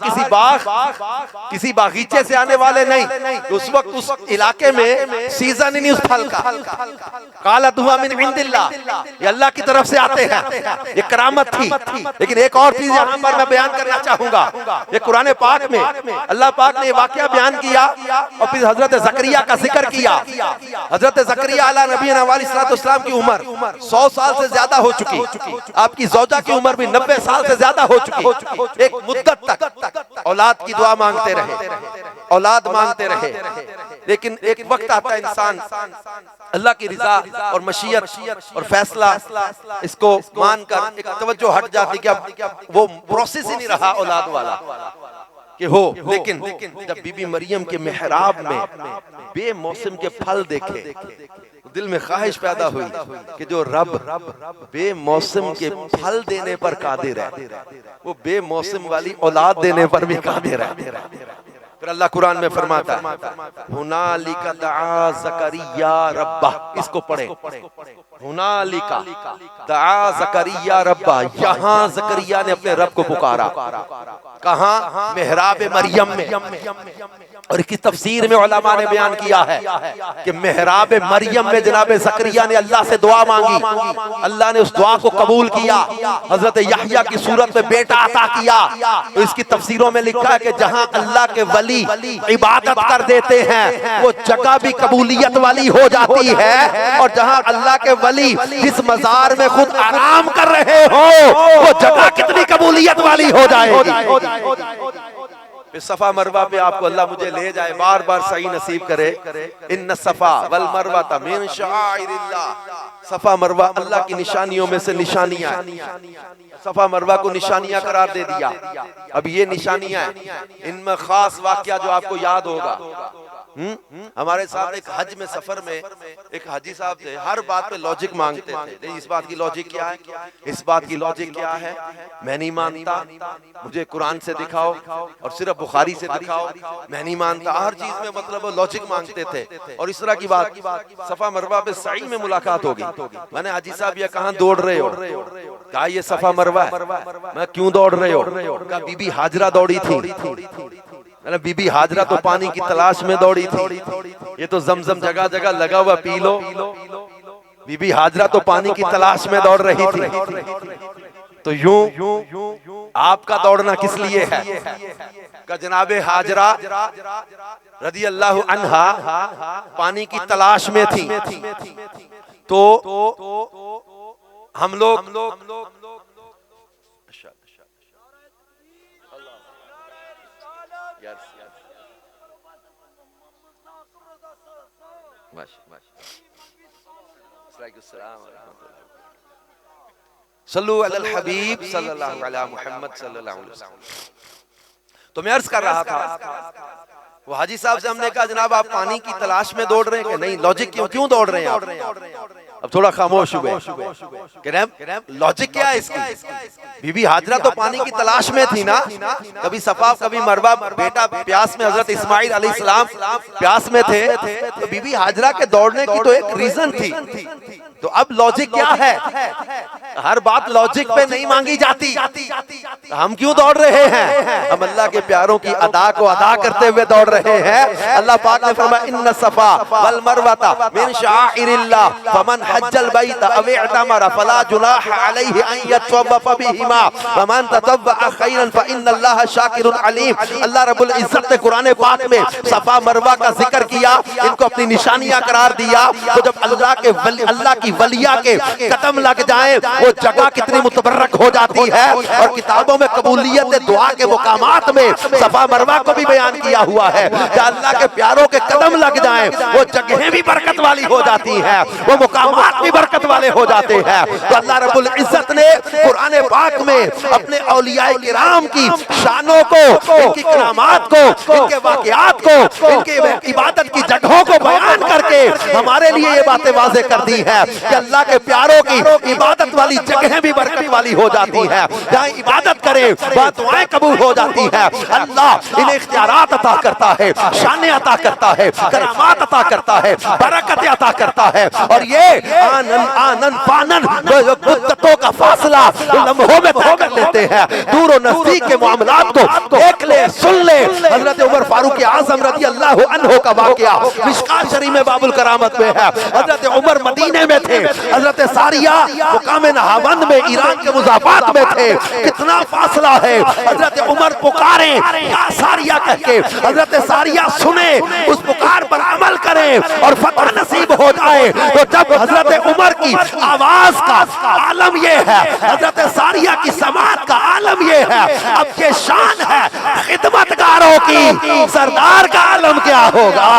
किसी बागीचे से आने वाले नहीं। उस वक्त उस इलाके में सीजन ही नहीं उस फल का। कालत हुआ मिन इंदिल्लाह, ये अल्लाह की तरफ से आते हैं, ये करामत थी। लेकिन एक और चीज यहाँ पर मैं बयान करना चाहूंगा, ये कुरान पाक में अल्लाह पाक ने वाकया बयान किया और फिर हजरत ज़करिया का जिक्र किया। हजरत ज़करिया अला नबी अलैहिस्सलाम की उम्र 100 साल से ज्यादा हो चुकी, आपकी ज़ौजा की उम्र भी 90 साल से ज्यादा हो चुकी। एक मुद्दत तक औलाद की दुआ मांगते रहे, औलाद मांगते रहे, लेकिन एक वक्त आता है इंसान अल्लाह की रिजा और मशीयत और फैसला इसको मानकर एक तवज्जो हट जाती कि अब वो प्रोसेस ही नहीं रहा औलाद वाला कि हो। लेकिन जब बीबी मरियम के मेहराब में बेमौसम के फल देखे, दिल में ख्वाहिश पैदा हुई कि जो रब बेमौसम के फल देने पर कादिर है, वो बेमौसम वाली औलाद देने पर भी कादिर है। फिर अल्लाह कुरान में फरमाता है हुनालिका दआ ज़करिया रब्बा, इसको पढ़े, हुनालिका दआ ज़करिया रब्बा, यहाँ ज़करिया ने अपने रब को पुकारा। कहाँ? मेहराब मरियम में। और इसकी तफसीर में उलमा ने बयान किया है कि मेहराब मरियम में जनाब ज़करिया ने अल्लाह से दुआ मांगी, अल्लाह ने उस दुआ को कबूल किया, हजरत यहया की सूरत में बेटा अता किया। तो इसकी तफसीरों में लिखा है कि जहाँ अल्लाह के वली इबादत कर देते हैं वो जगह भी कबूलियत वाली हो जाती है, और जहाँ अल्लाह के वली जिस मजार में खुद आराम कर रहे हो वो जगह कितनी कबूलियत वाली हो जाएगी। सफा मरवा पे आपको अल्लाह मुझे ले जाए, बार बार सही नसीब करे। इन्न सफा वल मरवा मिन शाइरिल्लाह, सफा मरवा अल्लाह की निशानियों में से निशानियां, सफा मरवा को निशानियां करार दे दिया। अब ये निशानियां हैं, इनमें खास वाकया जो आपको याद होगा, हमारे साथ एक हज में सफर में एक हाजी साहब थे, हर बात पे लॉजिक मांगते थे। इस बात की लॉजिक क्या है, इस बात की लॉजिक क्या है, मैं नहीं मानता, मुझे कुरान से दिखाओ और सिर्फ बुखारी से दिखाओ, मैं नहीं मानता। हर चीज में मतलब वो लॉजिक मांगते थे। और इस तरह की बात सफा मरवा पे सही में मुलाकात होगी। मैंने हाजी साहब ये कहाँ दौड़ रहे हो? कहा ये सफा मरवा है। मैं क्यों दौड़ रहे हो? कहा बीबी हाजरा दौड़ी थी। बीबी हाजरा तो पानी की तलाश में दौड़ी थी, ये तो जमजम जगह जगह लगा हुआ पी लो। बीबी हाजरा तो पानी की तलाश में दौड़ रही थी, तो यूं आपका दौड़ना किस लिए है? का जनाबे हाजरा रदी अल्लाह अन्हा पानी की तलाश में थी, तो हम लोग सल्लु अलल हबीब सल्लल्लाहु अलैहि मुहम्मद सल्लल्लाहु अलैहि वसल्लम। तो मैं अर्ज कर रहा था, वो हाजी साहब से हमने कहा जनाब आप पानी की तलाश में दौड़ रहे हैं कि नहीं? लॉजिक क्यों दौड़ रहे हैं आप? अब थोड़ा खामोश हुए, लॉजिक क्या है इसकी? बीबी हाजरा तो पानी की तलाश में थी ना, कभी सफा कभी मरवा, बेटा प्यास में, हजरत इस्माइल अलैहिस्सलाम प्यास में थे, तो बीबी हाजरा के दौड़ने की तो एक रीजन थी। तो अब लॉजिक क्या है? हर बात लॉजिक पे नहीं मांगी जाती। हम क्यों दौड़ रहे हैं? हम अल्लाह के प्यारों की अदा को अदा करते हुए दौड़ रहे हैं। अल्लाह पाक ने फरमाया इन्न सफा वल मरवता मिन शाइरिल्लाह फमन हज्जल बैत अव इअतमर फला जुनाह अलैहि अन यतवफ़ बिहिमा वमन ततव्वअ खैरन फइन्नल्लाह शाकिरुन अलीम। अल्लाह रब्बुल इज्जत ने कुरान पाक में सफा मरवा का जिक्र किया, इनको अपनी निशानियां करार दिया। तो जब अल्लाह की वलिया के कदम लग जाए, वो वो जगह कितनी मुतबर्रक हो जाती है। और किताबों में कबूलियत दुआ के मुकामात में सफा मरवा को भी बयान किया हुआ है कि अल्लाह के प्यारों के कदम लग जाएं, वो जगहें भी बरकत वाली हो जाती हैं, वो मुकामात भी बरकत वाले हो जाते हैं। तो अल्लाह रब्बुल इज्जत ने कुरान पाक में अपने औलियाए किराम की शानों को, इनकी करामात को, इनके वाकयात को, इनके इबादत की जगहों को बयान करके हमारे लिए ये बातें वाज़े कर दी है कि अल्लाह के प्यारों की इबादत वाली जगहें भी बरकत वाली हो जाती है। जहाँ इबादत करें वहाँ दुआएं कबूल हो जाती है। अल्लाह इन्हें इख्तियारात अता करता है, शाने अता करता है, करामात अता करता है, बरकत अता करता है। और ये आनन आनन पानन मुद्दतों का फासला लम्हों में तय कर लेते हैं। दूर और नजदीक के मामलात को देख ले, सुन ले। हजरत उमर फारूक आज़म रज़ी अल्लाह अन्हु का वाक़या मिशकात शरीफ में बाबुल करामत में है। हजरत उमर मदीने में थे, हजरत सारिया मुकाम नहावंद में ईरान के मुज़ाफ़ात में थे। कितना फासला है। हजरत उमर पुकारे या सारिया कह के, हजरत सारिया सुने, उस पुकार पर अमल करें और फतह नसीब हो जाए। तो जब हजरत उमर की आवाज का आलम ये है, हजरत सारिया की समात का आलम ये है, अब ये शान है खिदमतगारों की, सरदार का आलम क्या होगा।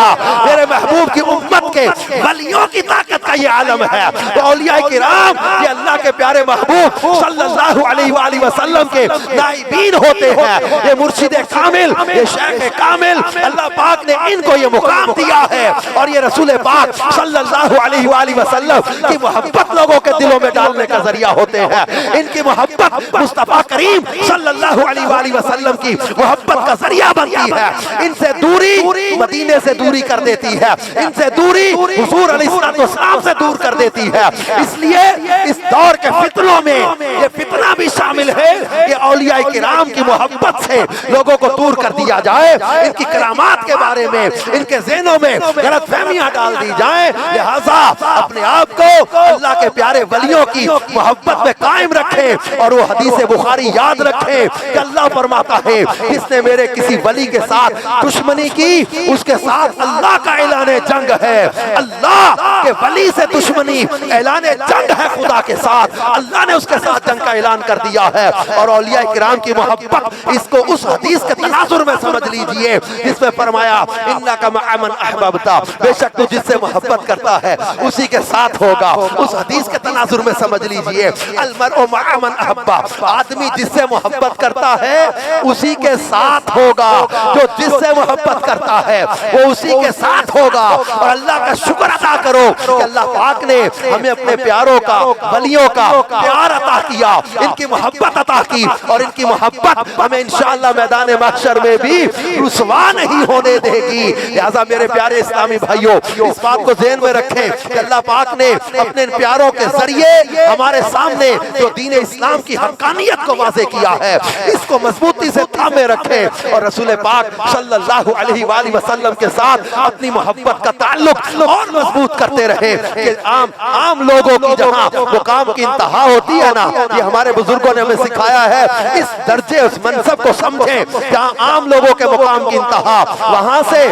मेरे महबूब की उम्मत के वलियों की ताकत का ये आलम है। तो औलिया किराम ये अल्लाह के प्यारे महबूब सल्लल्लाहु अलैहि वसल्लम के नाइबीन होते हैं। ये मुर्शिद कामिल, ये शेख कामिल, अल्लाह पाक ने इनको ये मुकाम दिया है। और ये रसूल पाक सल्लल्लाहु अलैहि वसल्लम की मोहब्बत लोगों के दिलों में डालने का जरिया होते हैं। इनकी मोहब्बत मुस्तफा करीम सल्लल्लाहु अलैहि वसल्लम की मोहब्बत का जरिया बनती है। इनसे दूरी मदीने से दूरी कर देती है, इनसे दूरी हुजूर अलैहिस्सलाम से दूर कर देती है। इसलिए इस दौर के फितनों में ये फितना भी शामिल है कि औलिया किराम की मोहब्बत से लोगों को दूर कर दिया जाए, इनकी करामात के बारे में इनके ज़हनों में गलतफहमियां डाल दी जाए। लिहाजा अपने आप को अल्लाह के प्यारे वलियों की मोहब्बत में कायम रखें और वो हदीस बुखारी याद रखें कि अल्लाह फरमाता है जिसने मेरे किसी वली के साथ दुश्मनी की उसके साथ अल्लाह का ऐलान जंग है। अल्लाह के वली से दुश्मनी ऐलान जंग है खुदा के साथ। अल्लाह ने उसके साथ जंग का ऐलान कर दिया है। और औलिया किराम की मोहब्बत इसको उस हदीस के तनाजुर में समझ लीजिए जिसमें फरमाया इन्नका मअमन अहबबता, बेशक तू जिससे मोहब्बत करता है उसी के साथ होगा। उस हदीस के तनाजुर में समझ लीजिए अलमरउ मअमन अहब्बा, आदमी जिससे मोहब्बत करता है उसी के साथ होगा। जो जिससे मोहब्बत करता है वो उसी के साथ होगा। और अल्लाह का शुक्र अदा करो कि अल्लाह पाक ने हमें अपने प्यारों का, वलियों का प्यार अता किया, इनकी मोहब्बत अता की। और इनकी मोहब्बत हमें इंशाअल्लाह मैदान महशर में भी रुसवा नहीं होने देगी। लिहाजा मेरे प्यारे इस्लामी भाइयों इस बात को ज़हन में रखें कि अल्लाह पाक ने अपने प्यारों के जरिए हमारे सामने जो दीन इस्लाम की हक्कानियत को वाज़े किया है इसको मजबूती से थामे रखें और रसूल पाक सल्लल्लाहु अलैहि वसल्लम के साथ अपनी मोहब्बत का ताल्लुक और मजबूत करते रहे कि आम लोगों की जहाँ मुकाम की इंतहा होती है ना, ये हमारे बुजुर्गों ने हमें सिखाया है इस दर्जे उस मनसब को समझें जहाँ आम लोगों के मुकाम की इंतहा, वहाँ से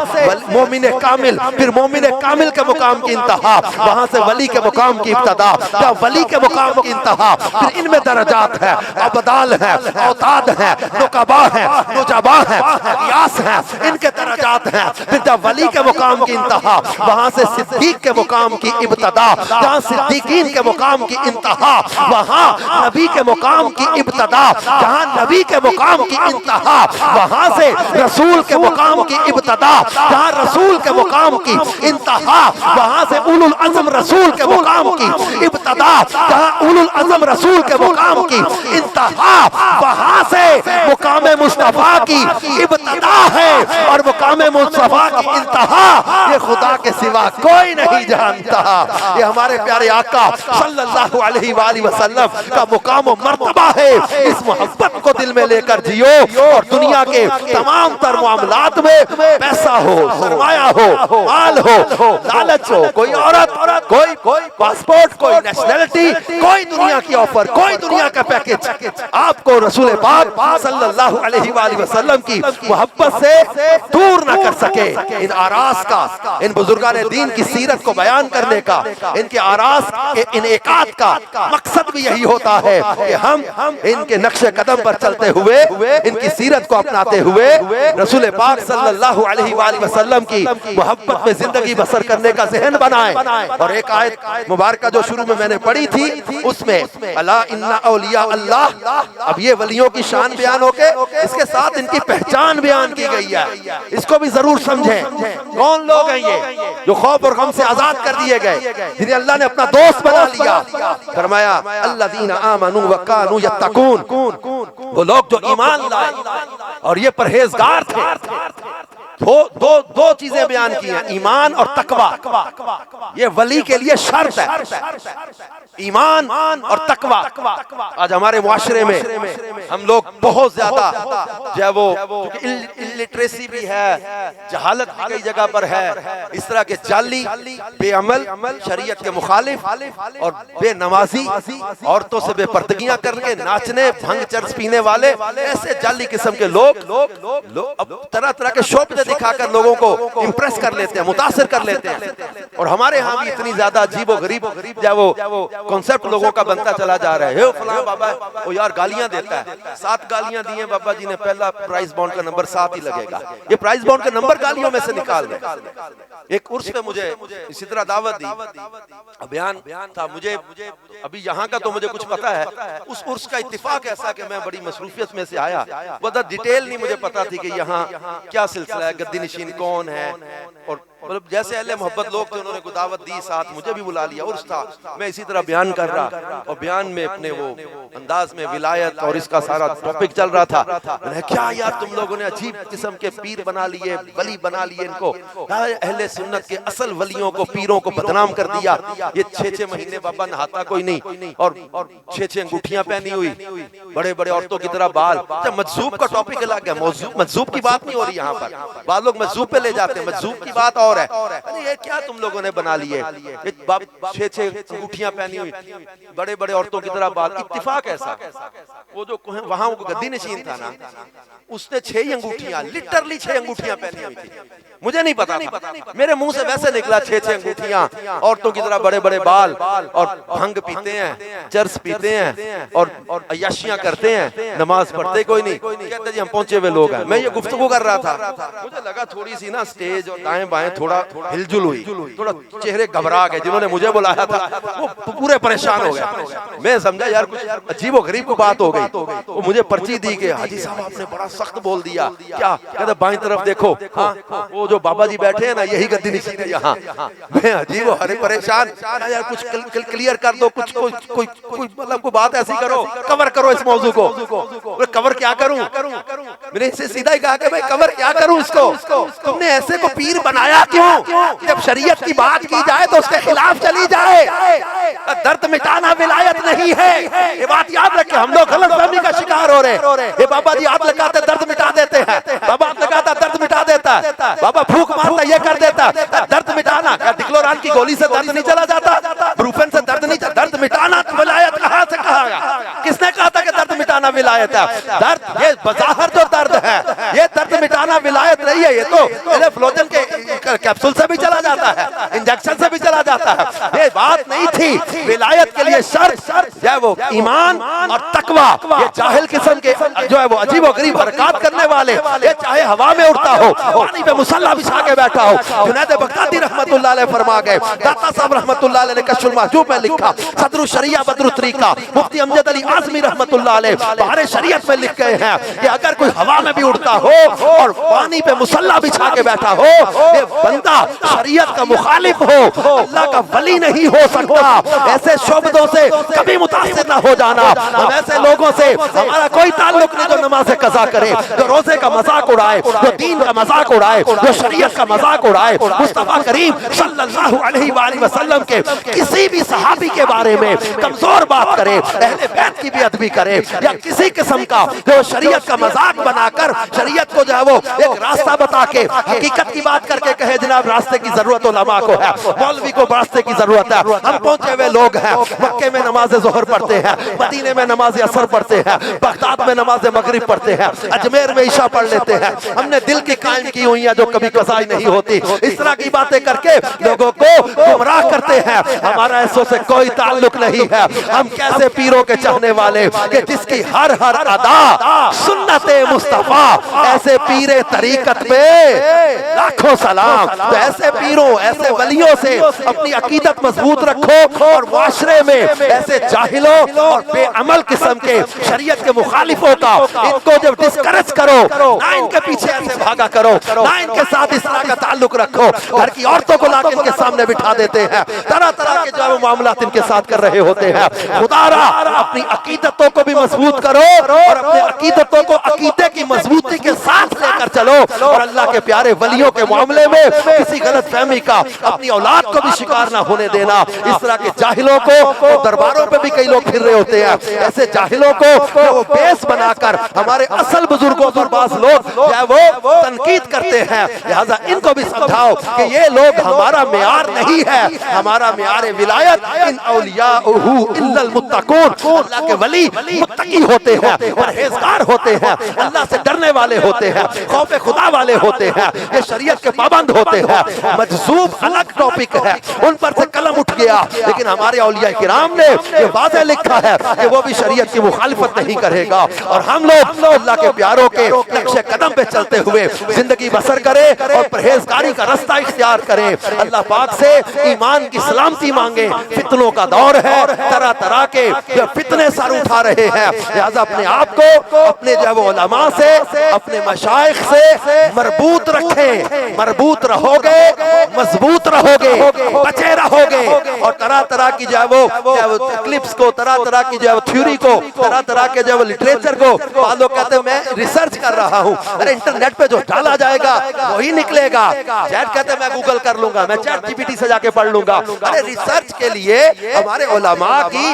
मोमिन कामिल, फिर मोमिन कामिल के मुकाम की इंतहा, वहाँ से वली के मुकाम की इब्तदा, जहाँ वली के मुकाम की इंतहा, फिर इनमें दरजात है, अबदाल है, औताद है, नुकबा है, नुजबा है, अयास है, इनके दरजात हैं। फिर जब वली के मुकाम की इंतहा, वहाँ से सिद्दीक के मुकाम की इब्तदा, जहाँ सिद्दीकीन के मुकाम की इंतहा, वहाँ नबी के मुकाम की इब्तदा, जहाँ नबी के मुकाम की इंतहा, वहाँ से रसूल के मुकाम की इब्तदा, जहाँ रसूल के मुकाम की इंतहा, वहाँ से उलुल अज़म रसूल के मुकाम की इब्तदा, जहाँ उलुल अज़म रसूल के मुकाम की इंतहा, वहाँ से मुकाम मुस्तफा की इब्तदा है और मुकाम मुस्तफा की इंतहा ये खुदा के सिवा कोई नहीं जानता। ये हमारे प्यारे आका सल्लल्लाहु अलैहि वसल्लम का मुकाम और मर्तबा है। इस मोहब्बत को दिल में लेकर जियो और दुनिया के तमाम तर मामलात में पैसा हो, सरमाया हो, माल हो, लालच हो, कोई औरत, कोई पासपोर्ट, कोई नेशनलिटी, कोई दुनिया की ऑफर, कोई दुनिया का पैकेज आपको रसूल पाक सल्लल्लाहु अलैहि वसल्लम की मोहब्बत से दूर न कर सके। इन आरास का, इन बुजुर्गान दीन की सीरत को बयान बयान करने का, इनके आरास के इनेकात का मकसद भी यही होता है कि हम इनके नक्शे कदम पर चलते हुए, इनकी सीरत को अपनाते हुए रसूल पाक सल्लल्लाहु अलैहि वसल्लम की मोहब्बत में जिंदगी बसर करने का ज़हन बनाएं। और एक आयत मुबारक जो शुरू में मैंने पढ़ी थी, उसमें अला इन्ना औलिया अल्लाह, अब ये वलियों की शान बयान होके इसके साथ इनकी पहचान बयान की गई है। इसको भी जरूर समझें। कौन लोग हैं ये जो खौफ और गम से आजाद कर दिए गए, जिन्हें अल्लाह ने अपना दोस्त बना लिया? फरमाया अल्लज़ीना आमनू व कानू यत्तकून, वो लोग जो ईमान लाए और ये परहेजगार थे। दो चीजें बयान की हैं, ईमान और तकवा। ये वली के लिए शर्त है, ईमान और तकवा। आज हमारे मुआशरे में हम लोग बहुत ज्यादा जो है वो इलिटरेसी भी है, जहालत भी कई जगह पर है, इस तरह के जाली, बेअमल, शरीयत के मुखालिफ और बेनमाजी, औरतों से बेपर्दगियां करके नाचने, भंग चर्च पीने वाले, ऐसे जाली किस्म के लोग अब तरह तरह के शोबे दिखाकर लोगों को इंप्रेस कर लेते हैं, मुतासिर कर लेते हैं। और हमारे यहाँ भी इतनी ज्यादा अजीबो गरीब जो वो कॉन्सेप्ट लोगों का बनता चला जा रहा है। फलां बाबा वो यार गालियां देता है, 7 गालियां दी हैं बाबा जी ने, पहला प्राइज बॉन्ड का नंबर 7 ही लगेगा। ये प्राइज बॉन्ड का नंबर गालियों में से निकाल दे। एक उर्स पे मुझे इसी तरह दावत दी, बयान था, मुझे अभी यहाँ का तो मुझे कुछ पता है, उस उर्स का इत्तिफाक ऐसा कि मैं बड़ी मसरूफियत में से आया, बहुत डिटेल नहीं मुझे पता थी कि यहाँ क्या सिलसिला है, गद्दी नशीन कौन है, और मतलब जैसे अहले मोहब्बत लोग थे उन्होंने दावत दी, साथ मुझे भी बुला लिया, उर्स था, मैं इसी तरह बयान कर रहा और बयान में अपने वो अंदाज में विलायत और इसका सारा टॉपिक चल रहा था। मैंने क्या यार तुम लोगों ने अजीब किस्म के पीर बना लिए, वली बना लिए इनको, अहले सुन्नत के असल वलियों को, पीरों को बदनाम कर दिया। ये 6-6 महीने बाबा नहाता कोई नहीं और 6-6 अंगूठियां पहनी हुई, बड़े बड़े औरतों की तरह बाल। जब मजजूब का टॉपिक अलग है, मजजूब की बात नहीं हो रही यहाँ पर, बाद लोग मजजूब पे ले जाते हैं, मजजूब की बात और है। अरे ये क्या तुम लोगों ने बना लिए, 6-6 अंगूठियां पहनी हुई, बड़े बड़े औरतों की तरह बाल। इत्तिफाक ऐसा, वो जो वहां वो गद्दी नशीन था ना, उसने 6 अंगूठियां, लिटरली 6 अंगूठियां पहनी हुई थी। मुझे नहीं पता था, मेरे मुंह से वैसे निकला 6-6 अंगूठियां, औरतों की तरह बड़े बड़े बाल, और भंग पीते हैं, चर्स पीते हैं और अय्याशियां करते हैं, नमाज पढ़ते कोई नहीं। कहते जी हम पहुंचे हुए लोग हैं। मैं ये गुफ्तगू कर रहा था, मुझे लगा थोड़ी सी ना स्टेज और दाएं बाएं थोड़ा हिलजुल हुई, थोड़ा चेहरे घबरा गए। जिन्होंने मुझे बुलाया था वो पूरे परेशान हो गए। मैं समझा यार कुछ अजीबो गरीब बात हो गई। वो मुझे पर्ची दी कि हाजी साहब आपने बड़ा सख्त बोल दिया। क्या? कहते बाईं तरफ देखो, वो जो बाबा जी बैठे हैं ना, यही गद्दी नशीन है यहाँ। मैं अजीब हरे परेशान, यार कुछ क्लियर कर दो, कुछ कोई मतलब कोई बात ऐसी करो, कवर करो इस मौजू को। कवर क्या करूं? मैंने इसे सीधा ही कहा कि भाई कवर क्या करूं इसको? तुमने ऐसे को पीर बनाया क्यों? जब शरीयत की बात की जाए तो उसके खिलाफ चली जाए। दर्द मिटाना विलायत नहीं है, ये बात याद रखें। हम लोग गलतफहमी का शिकार हो रहे। ये बाबा जी हाथ लगाते दर्द मिटा देते हैं, बाबा हाथ लगाता दर्द मिटा देता है, बाबा फूंक मारता ये कर देता। दर्द मिटाना क्या डिक्लोरान की गोली से दर्द नहीं चला जाता? ब्रूफेन से दर्द नहीं, दर्द मिटाना विलायत कहाँ से कहा गया? किसने कहा था कि दर्द मिटाना विलायत है? दर्द ये बज़ाहिर जो दर्द है, ये दर्द मिटाना विलायत नहीं है। ये तो फ्लोजन के कैप्सूल से भी चला जाता है, इंजेक्शन से भी चला जाता है। ये बात नहीं थी। विलायत के लिए शर्त जो है वो ईमान और तकवा। ये जाहिल किस्म के जो है वो अजीब गरीब हरकत करने वाले, ये चाहे हवा में उड़ता हो, पानी पे मुसल्ला बिछा के बैठा हो। जुनैद बगदादी रहमतुल्लाह अलैह फरमा गए, दाता साहब रहमतुल्लाह अलैह ने कश्फुल महजूब में लिखा, सदरुल शरिया बदरुल तरीका, मुफ्ती अमजद अली आज़मी रहमतुल्लाह अलैह बाहर शरीयत में लिख गए हैं कि अगर कोई हवा में भी उड़ता हो और पानी पे मुसल्ला बिछा के बैठा हो, ये बंदा शरीयत का मुखालिफ हो, अल्लाह का वली नहीं हो सकता। ऐसे शोबदों से कभी मुतासिर ना हो जाना। हम ऐसे लोगों से हमारा कोई ताल्लुक नहीं जो नमाज कज़ा करे, जो रोजे का मजाक उड़ाए, जो दीन का मजाक उड़ाए, जो शरीयत का मजाक उड़ाए। मुस्तफा करीम सल्लल्लाहु अलैहि वसल्लम के किसी भी सहाबी के बारे में कमजोर बात करे, अहले बैत की भी अदबी करे, या किसी किस्म का जो शरीयत का मजाक बनाकर शरीयत को जो है वो एक रास्ता बता के हकीकत की बात करके कहे जनाब रास्ते की जरूरत उलमा को है, मौलवी को रास्ते की जरूरत है। हम पहुंचे हुए लोग हैं, मक्के में नमाज ज़ोहर पढ़ते हैं, मदीने में नमाज असर पढ़ते हैं, बगदाद में नमाज मगरिब पढ़ते हैं, अजमेर में ईशा पढ़ लेते हैं। हमने दिल की कायम की हुई है जो कभी कसाई नहीं होती। इस तरह की बातें करके लोगों को गुमराह करते हैं। हमारा ऐसों से कोई ताल्लुक नहीं है। हम कैसे पीरों के चाहने वाले कि जिसकी हर हर अदा सुन्नते मुस्तफा, ऐसे पीरे तरीकत पे लाखों सलाम। तो ऐसे पीरों, ऐसे वलियों से अपनी अकीदत मजबूत रखो और मुआशरे में ऐसे जाहिलों और बेअमल किस्म के शरीयत के मुखालिफों का इनको जब डिस्करेज करो, ना इनके पीछे ऐसे भागा करो, ना इनके साथ इस तरह का ताल्लुक रखो। घर की औरतों को लाकर इनके सामने बिठा देते हैं, तरह तरह के जो मामलात इनके साथ कर रहे होते हैं। खुदारा अपनी अकीदतों को भी मजबूत करो और अपने अकीदतों को अकीदे की मजबूती के साथ लेकर चलो और अल्लाह के प्यारे वलियों के मामले में किसी गलत फहमी का अपनी औलाद को भी शिकार ना होने देना। इस तरह के जाहिलों को दरबारों पे भी कई लोग फिर रहे होते हैं, ऐसे जाहिलों को वो बेस बनाकर हमारे असल बुजुर्गों पर बास लोग वो तनकीद करते हैं। लिहाजा इनको भी समझाओ कि ये लोग हमारा मेयार नहीं है। हमारा मेयार विलायत इन औलियाउहु इल्लल मुत्तकून, अल्लाह के वली मुत्तकी होते हैं, परहेजगार होते हैं, अल्लाह से डरने वाले होते हैं, खौफे खुदा वाले होते हैं, ये शरीयत के पाबंद होते हैं। मजजूब अलग टॉपिक है, उन पर से कलम उठ गया, लेकिन हमारे औलिया किराम ने ये वाज़ेह लिखा है कि वो भी शरीयत की मुखालिफत नहीं करेगा। और हम लोग अल्लाह के प्यारों के नक्शे कदम पे चलते हुए जिंदगी बसर करें और परहेजगारी का रास्ता इख्तियार करें। अल्लाह पाक से ईमान की सलामती मांगे। फितनों का दौर है, तरह तरह के फितने सर उठा रहे हैं। लिहाजा अपने आप को अपने जो उलमा से, अपने मशाइख से मरबूत रखें। मरबूत रहोगे, मजबूत रहोगे, बचे रहोगे और तरह तरह की जो क्लिप्स को, तरह तरह की जो थ्योरी को, तरह तरह के जो लिटरेचर को, बाद लोग कहते हैं मैं रिसर्च कर रहा हूँ। अरे इंटरनेट पे जो डाला जाएगा वही निकलेगा। चैट कहते हैं मैं गूगल कर लूंगा, मैं चैट जीपीटी से जाके पढ़ लूंगा। अरे रिसर्च के लिए हमारे उलमा की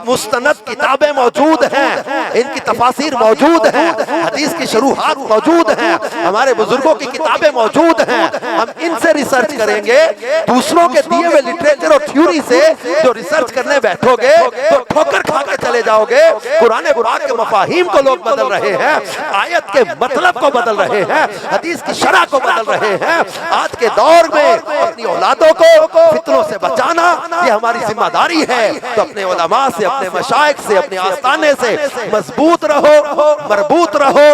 मुस्तनद किताबें मौजूद हैं, इनकी तफासिर मौजूद हैं, हदीस की शुरूआत मौजूद हैं, हमारे बुजुर्गों की किताबें मौजूद हैं। हम इनसे रिसर्च करेंगे। दूसरों के दिए हुए लिटरेचर और थ्योरी से जो रिसर्च करने बैठोगे तो ठोकर खा के चले जाओगे। कुरान पाक के मफाहिम को लोग बदल रहे हैं, आयत के मतलब को बदल रहे हैं, हदीस की शरह को बदल रहे हैं। आज के दौर में अपनी औलादों को फितनों से बचाना ये हमारी जिम्मेदारी है। तो अपने उलमा से, अपने मशाइख से, अपने आस्ताने से मजबूत रहो, मरबूत रहो,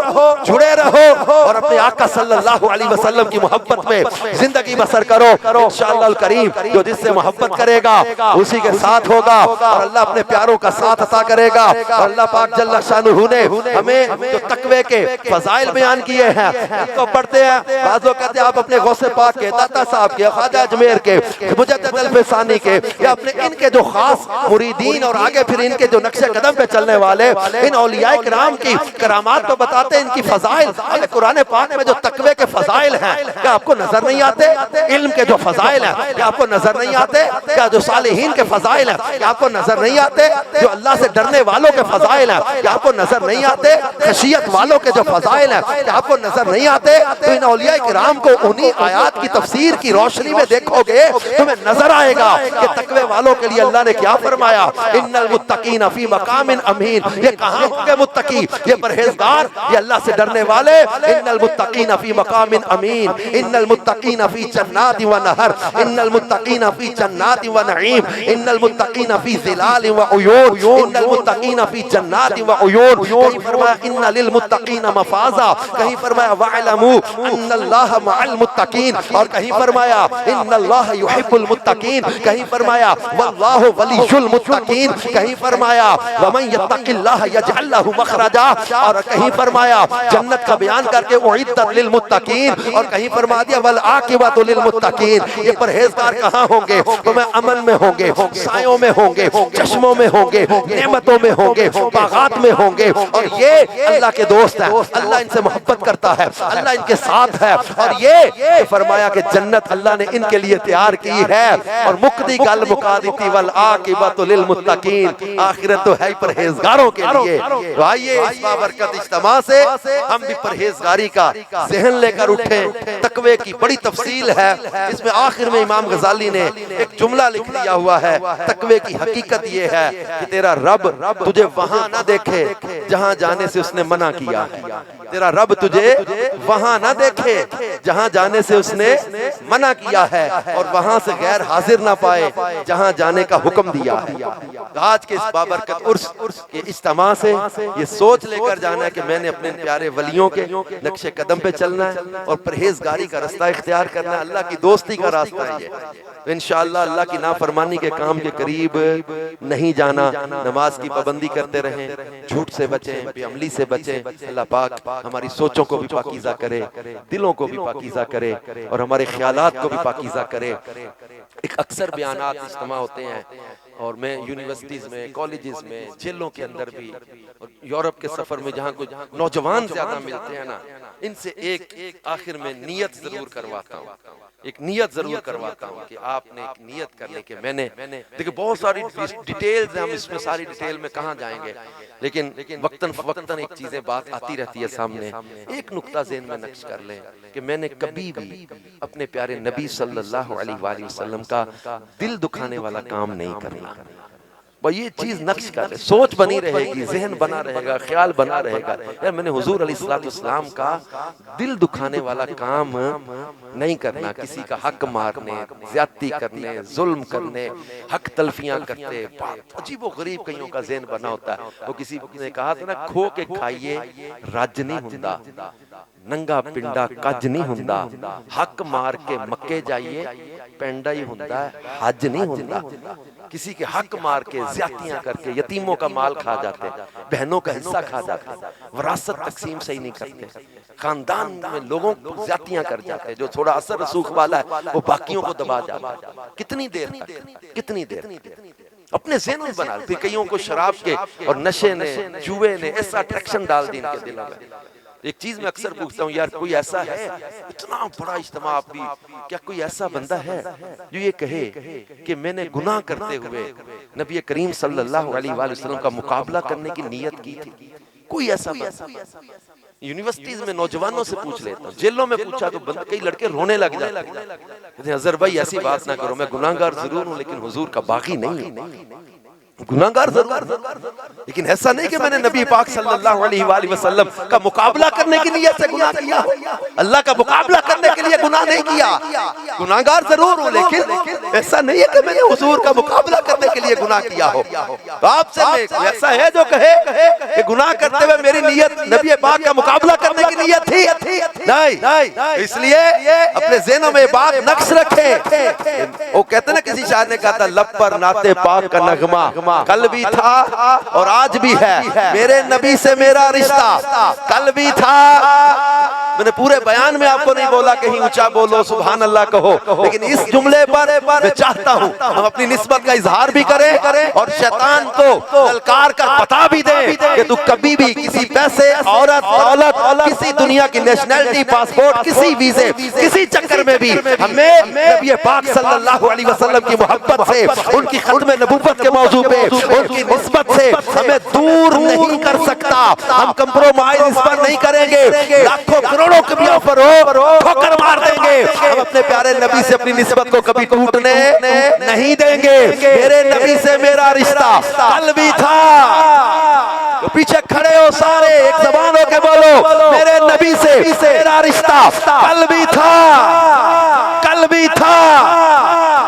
जुड़े रहो और अपने आका सल्लल्लाहु अलैहि वसल्लम की मोहब्बत में जिंदगी बसर करो। इंशाअल्लाह करीम जो जिससे मोहब्बत करेगा उसी के साथ होगा और अल्लाह अपने प्यारों का साथ अता करेगा। और अल्लाह पाक जल्ल शानुहु ने हमें जो तकवे के फजाइल बयान किए हैं इनको पढ़ते हैं। बाज़ लोग कहते हैं आप अपने गौसे पाक के, दाता साहब के, ख्वाजा अजमेर के, मुजद्दिद अल-फ़सानी के या अपने इनके जो खास मुरीदीन और आगे फिर इनके जो नक्शे कदम पे चलने वाले इन औलिया किराम की करामात को बताते हैं, इनकी फजाइल। अरे कुरान पाक में जो तकवे के फजाइल हैं क्या आपको नजर नहीं आते? इल्म के जो फजाइल हैं क्या आपको नजर नहीं आते? क्या जो सालिहीन के फजाइल हैं क्या आपको नजर नहीं आते? जो अल्लाह से डरने वालों के फजाइल हैं क्या आपको नजर नहीं आते? खशियत वालों के जो फजाइल हैं क्या आपको नजर नहीं आते? तो इन औलिया किराम को उन्हीं आयात की तफसीर की रोशनी में देखोगे तुम्हें नजर आएगा कि तकवे वालों के लिए अल्लाह ने क्या फरमाया, इन्नल मुत्तकीन फी मकामिन अमीन। ये कहां होंगे मुत्तकी? ये परहेजगार, ये अल्लाह से डरने वाले। इन्नल मुत्तकीन फी मकामिन अमीन, इन्नल मुत्तकीन फी जन्नाति व नहर, इन्नल मुत्तकीन फी जन्नाति व नईम, इन्नल मुत्तकीन फी ज़िलाल व उयून, इन्नल मुत्तकीन फी जन्नाति व उयून। कहीं फरमाया इन्ना लिल मुत्तकीन मफाजा, कहीं फरमाया वअलमू अन्नल्लाह मअल मुत्तकीन, और कहीं फरमाया इन्नल्लाह युहिब्बुल मुत्तकीन, कहीं फरमाया वल्लाहु वलियुल मुत्तकीन, कहीं फरमाया वमन यत्तकिल्लाह यजअल लहु मखरजा, और कहीं फरमाया जन्नत का बयान करके उइद्दत लिल मुत्तकीन, और कहीं फरमा दिया वल आकिबतु लिल मुत्तकीन। ये परहेजगार कहाँ होंगे? तो मैं अमन में होंगे, सायों में होंगे, चश्मों में होंगे, नेमतों में होंगे, बागात में होंगे। और ये अल्लाह के दोस्त हैं, अल्लाह इनसे मोहब्बत करता है, अल्लाह इनके साथ है। और ये फरमाया कि जन्नत अल्लाह ने इनके लिए तैयार की है। और मुक्ति गल मुकादिती वल आकिबतु लिल मुत्तकीन, आखिरत तो है परहेजगारों के लिए। तो आइए इस बाबरकत इज्तिमा से हम भी परहेजगारी का ज़हन लेकर उठे। तकवे की बड़ी तफसील है, इसमें आखिर में इमाम गजाली ने एक जुमला लिख दिया हुआ है। तकवे की हकीकत ये है कि तेरा रब तुझे वहां ना देखे जहां जाने से उसने मना किया। तेरा रब तुझे वहां ना देखे जहां जाने से उसने मना किया है, और वहां से गैर हाजिर ना पाए जहां जाने का हुक्म दिया है। आज के इस बाबरकत उर्स के इज्तिमा से ये सोच लेकर जाना है कि मैंने अपने प्यारे वलियों के नक्शे कदम पे चलना है और परहेजगारी का रास्ता इख्तियार करना है, अल्लाह की दोस्ती का रास्ता है ये। तो इंशाअल्लाह अल्लाह की नाफरमानी के काम के करीब नहीं जाना, नमाज की पाबंदी करते रहें, झूठ से बचें, बेअमली से बचें। अल्लाह पाक हमारी सोचों को भी पाकीज़ा करे, दिलों को भी पाकीज़ा करे और हमारे ख्यालात को भी पाकीज़ा करे। एक अक्सर बयानात इज्तिमा होते हैं और मैं यूनिवर्सिटीज में, कॉलेजेस में, जेलों के अंदर भी और यूरोप के सफर में जहाँ कुछ नौजवान ज्यादा मिलते हैं ना, इनसे एक आखिर में नियत जरूर करवाता हूँ, एक नियत जरूर करवाता हूँ कि आपने एक नियत कर ले कि मैंने देखिए बहुत सारी डिटेल्स हैं, हम इसमें सारी डिटेल में कहाँ जाएंगे, लेकिन वक्तन फवक्तन एक चीजें बात आती रहती है सामने। एक नुक्ता ज़हन में नक्श कर लें कि मैंने कभी भी अपने प्यारे नबी सल्लल्लाहु अलैहि वसल्लम का दिल दुखाने वाला काम नहीं करना। भाई ये चीज नक्श कर ले, सोच बनी रहेगी, जहन बना रहेगा, ख्याल बना रहेगा, यार मैंने हुजूर अलैहिस्सलाम का दिल दुखाने वाला काम नहीं करना। किसी का हक मारने, ज्यादती करने, जुल्म करने, हक तलफियां करते, अजीब व गरीब कईयों का जहन बना होता है। वो किसी ने कहा था ना, खो के खाइए रज नहीं हुंदा, नंगा पिंडा कज नहीं हुंदा, हक मार के मक्के जाइए पेंडा ही हुंदा है, हज नहीं हुंदा। किसी के हक मार के ज्यादतियां करके यतीमों का माल खा जाते, बहनों का हिस्सा खा जाते, विरासत तकसीम सही नहीं करते, खानदान में लोगों को ज्यादतियां कर जाते, जो थोड़ा असर रसूख वाला है वो बाकियों को दबा जाता है। कितनी देर तक, कितनी देर अपने ज़हन में बना लेते। कईयों को शराब के और नशे ने, जुए ने ऐसा अट्रैक्शन डाल दी इनके दिलों में। एक चीज मैं अक्सर पूछता हूँ, यार कोई ऐसा है, इतना बड़ा इज्तिमा आप भी, क्या कोई ऐसा बंदा है जो ये कहे कि मैंने गुनाह करते हुए नबी करीम सल्लल्लाहु अलैहि वसल्लम का मुकाबला करने की नीयत की थी? कोई ऐसा बंदा? यूनिवर्सिटीज में नौजवानों से पूछ लेता हूँ, जेलों में पूछा तो बंद, कई लड़के रोने लग जाते हैं, अजहर भाई ऐसी बात ना करो, मैं गुनाहगार जरूर हूँ लेकिन हुजूर का बागी नहीं हूँ। गुनाहगार जरूर, लेकिन ऐसा नहीं कि मैंने नबी पाक सल्लल्लाहु अलैहि वसल्लम का मुकाबला करने की नियत से गुनाह किया, अल्लाह का मुकाबला करने के लिए गुनाह नहीं किया। गुनाहगार जरूर हूँ लेकिन ऐसा नहीं है कि मैंने हुजूर का मुकाबला करने के लिए गुनाह किया हो। तो आपसे ऐसा है जो कहे कि गुनाह करते हुए मेरी नियत नबी पाक का मुकाबला करने की नियत थी? नहीं। इसलिए अपने ज़हनों में बात नक्श रखे। वो कहते ना, किसी शायर ने कहा था, लब पर नाते पाक का नगमा कल भी था और आज भी है, मेरे नबी से मेरा रिश्ता कल भी था। मैंने पूरे बयान में आपको नहीं बोला कहीं ऊंचा बोलो सुभान अल्लाह कहो, लेकिन इस जुमले पर मैं चाहता हूँ हम अपनी निस्बत का इजहार भी करें और शैतान को ललकार कर बता भी दें कि तू कभी भी किसी पैसे, औरत, दौलत, किसी दुनिया की नेशनैलिटी, पासपोर्ट, किसी वीजे, किसी चक्कर में भी हमें नबी पाक सल्लल्लाहु अलैहि वसल्लम की मोहब्बत से, उनकी खत्म नबूवत के मौजू पे उनकी निस्बत से हमें दूर नहीं कर सकता। हम कंप्रोमाइज इस पर नहीं करेंगे, लाखों करोड़ों कबियों पर हो ठोकर मार देंगे, हम अपने प्यारे नबी से अपनी निस्बत को कभी टूटने नहीं देंगे। मेरे नबी से मेरा रिश्ता कल भी था। तो पीछे खड़े हो सारे, एक ज़बान होके बोलो, मेरे नबी से मेरा रिश्ता कल भी था, कल भी था।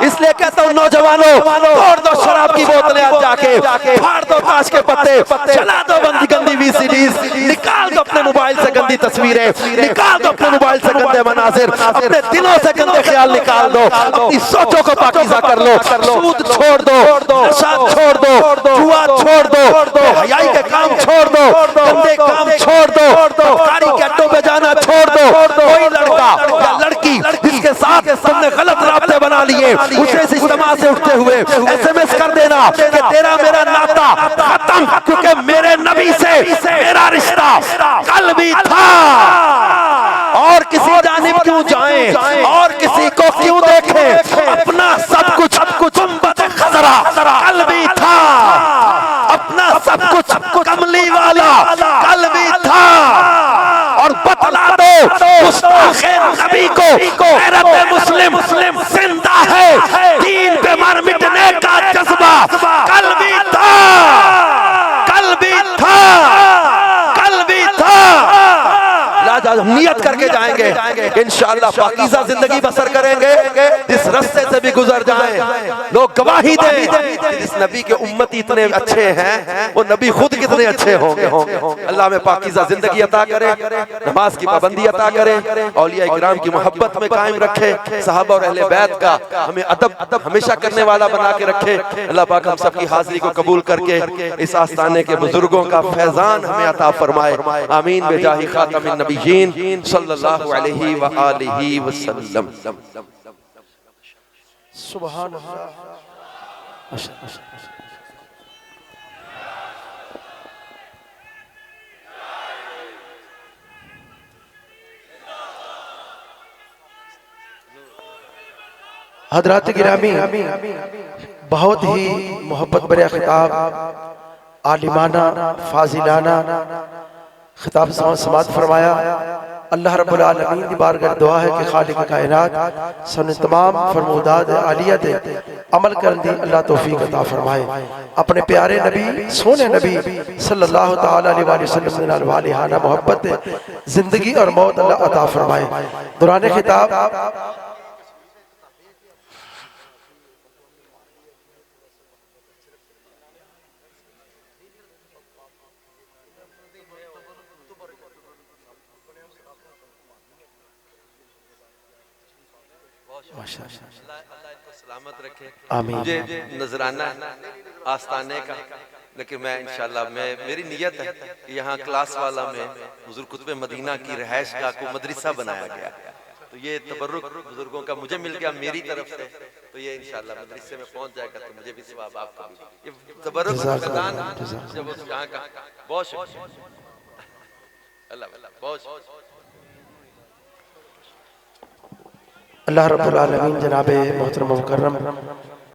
इसलिए कहता हूँ नौजवानों, तोड़ दो शराब की बोतलें, आज जाके फाड़ दो ताश के पत्ते, चला दो बंदी गंदी वीसीडीज, निकाल दो अपने मोबाइल से गंदी तस्वीरें, निकाल दो अपने मोबाइल से गंदे मनाजिर, अपने दिलों से गंदे ख्याल निकाल दो, अपनी सोचों को पाकीज़ा कर लो, सूद छोड़ दो, नशा छोड़ दो, जुआ छोड़ दो, हयाई के काम छोड़ दो, गंदे काम छोड़ दो, कारी के अड्डों पे जाना छोड़ दो। कोई लड़का या लड़की जिसके साथ तुमने गलत राब्ते बना लिए, उसे इस इज्तिमा से उठते हुए SMS कर देना कि तेरा मेरा नाता खत्म, क्योंकि मेरे नबी से मेरा रिश्ता कल भी था। और किसी जानिब क्यों जाएं और किसी को क्यों देखें, अपना सब कुछ गुंबद खजरा कल भी था, अपना सब कुछ कमली वाला कल भी था। और बतला दो गुस्ताखे नबी को गैरत मुस्लिम जिंदा है, दीन पे मर मिटने का जज्बा कल भी था, कल जाएंगे, इंशाअल्लाह पाकीज़ा जिंदगी बसर करेंगे। जिस रास्ते से भी गुजर जाएं लोग गवाही दें जिस नबी के उम्मती इतने अच्छे हैं वो नबी खुद कितने अच्छे होंगे। अल्लाह में पाकीज़ा जिंदगी अता करे, नमाज की पाबंदी अता करे, औलिया इकराम की मोहब्बत में कायम रखे, सहाबा और अहले बैत का हमें अदब हमेशा करने वाला बना के रखे। अल्लाह पाक हम सबकी हाजिरी को कबूल करके इस आस्थाने के बुजुर्गों का फैजान हमें अता फरमाए। आमीन बेजाही खातमिन नबिय्यीन सल्लल्लाहु अलैहि व आलिहि वसल्लम। सुभान अल्लाह। हजरात गिरामी, बहुत ही मोहब्बत भरा खिताब, आलिमाना फाजिलाना खिताब समात फरमाया। अल्लाह रब्बुल आलमीन की बारगाह दुआ है कि खालिक कायनात सन तमाम फरमूदात आलिया दे अमल करने दी अल्लाह तौफीक अता फरमाए। अपने प्यारे नबी सोने नबी सल्लल्लाहु तआला अलैहि वसल्लम दे नाल वालिहाना मोहब्बत जिंदगी और मौत अल्लाह अता फरमाए। दौरान खिताब सलामत रखे। आमीन। मुझे नजराना आस्थाने का, लेकिन मैं इंशाल्लाह मेरी नियत है कि यहाँ क्लास वाला में हुजूर कुतुब मदीना की रिहाइश गाह को मदरसा बनाया गया, तो ये तबर्रुक बुजुर्गों का मुझे मिल गया मेरी तरफ से, तो ये इंशाल्लाह मदरसे में पहुंच जाएगा तो मुझे भी सवाब आपको भी। ये तबर्रुक फैजान जब उस यहाँ का बहुत शुक्रिया। अल्लाह बहुत अल्लाह रब्बुल आलमीन जनाबे मोहतरम मुकर्रम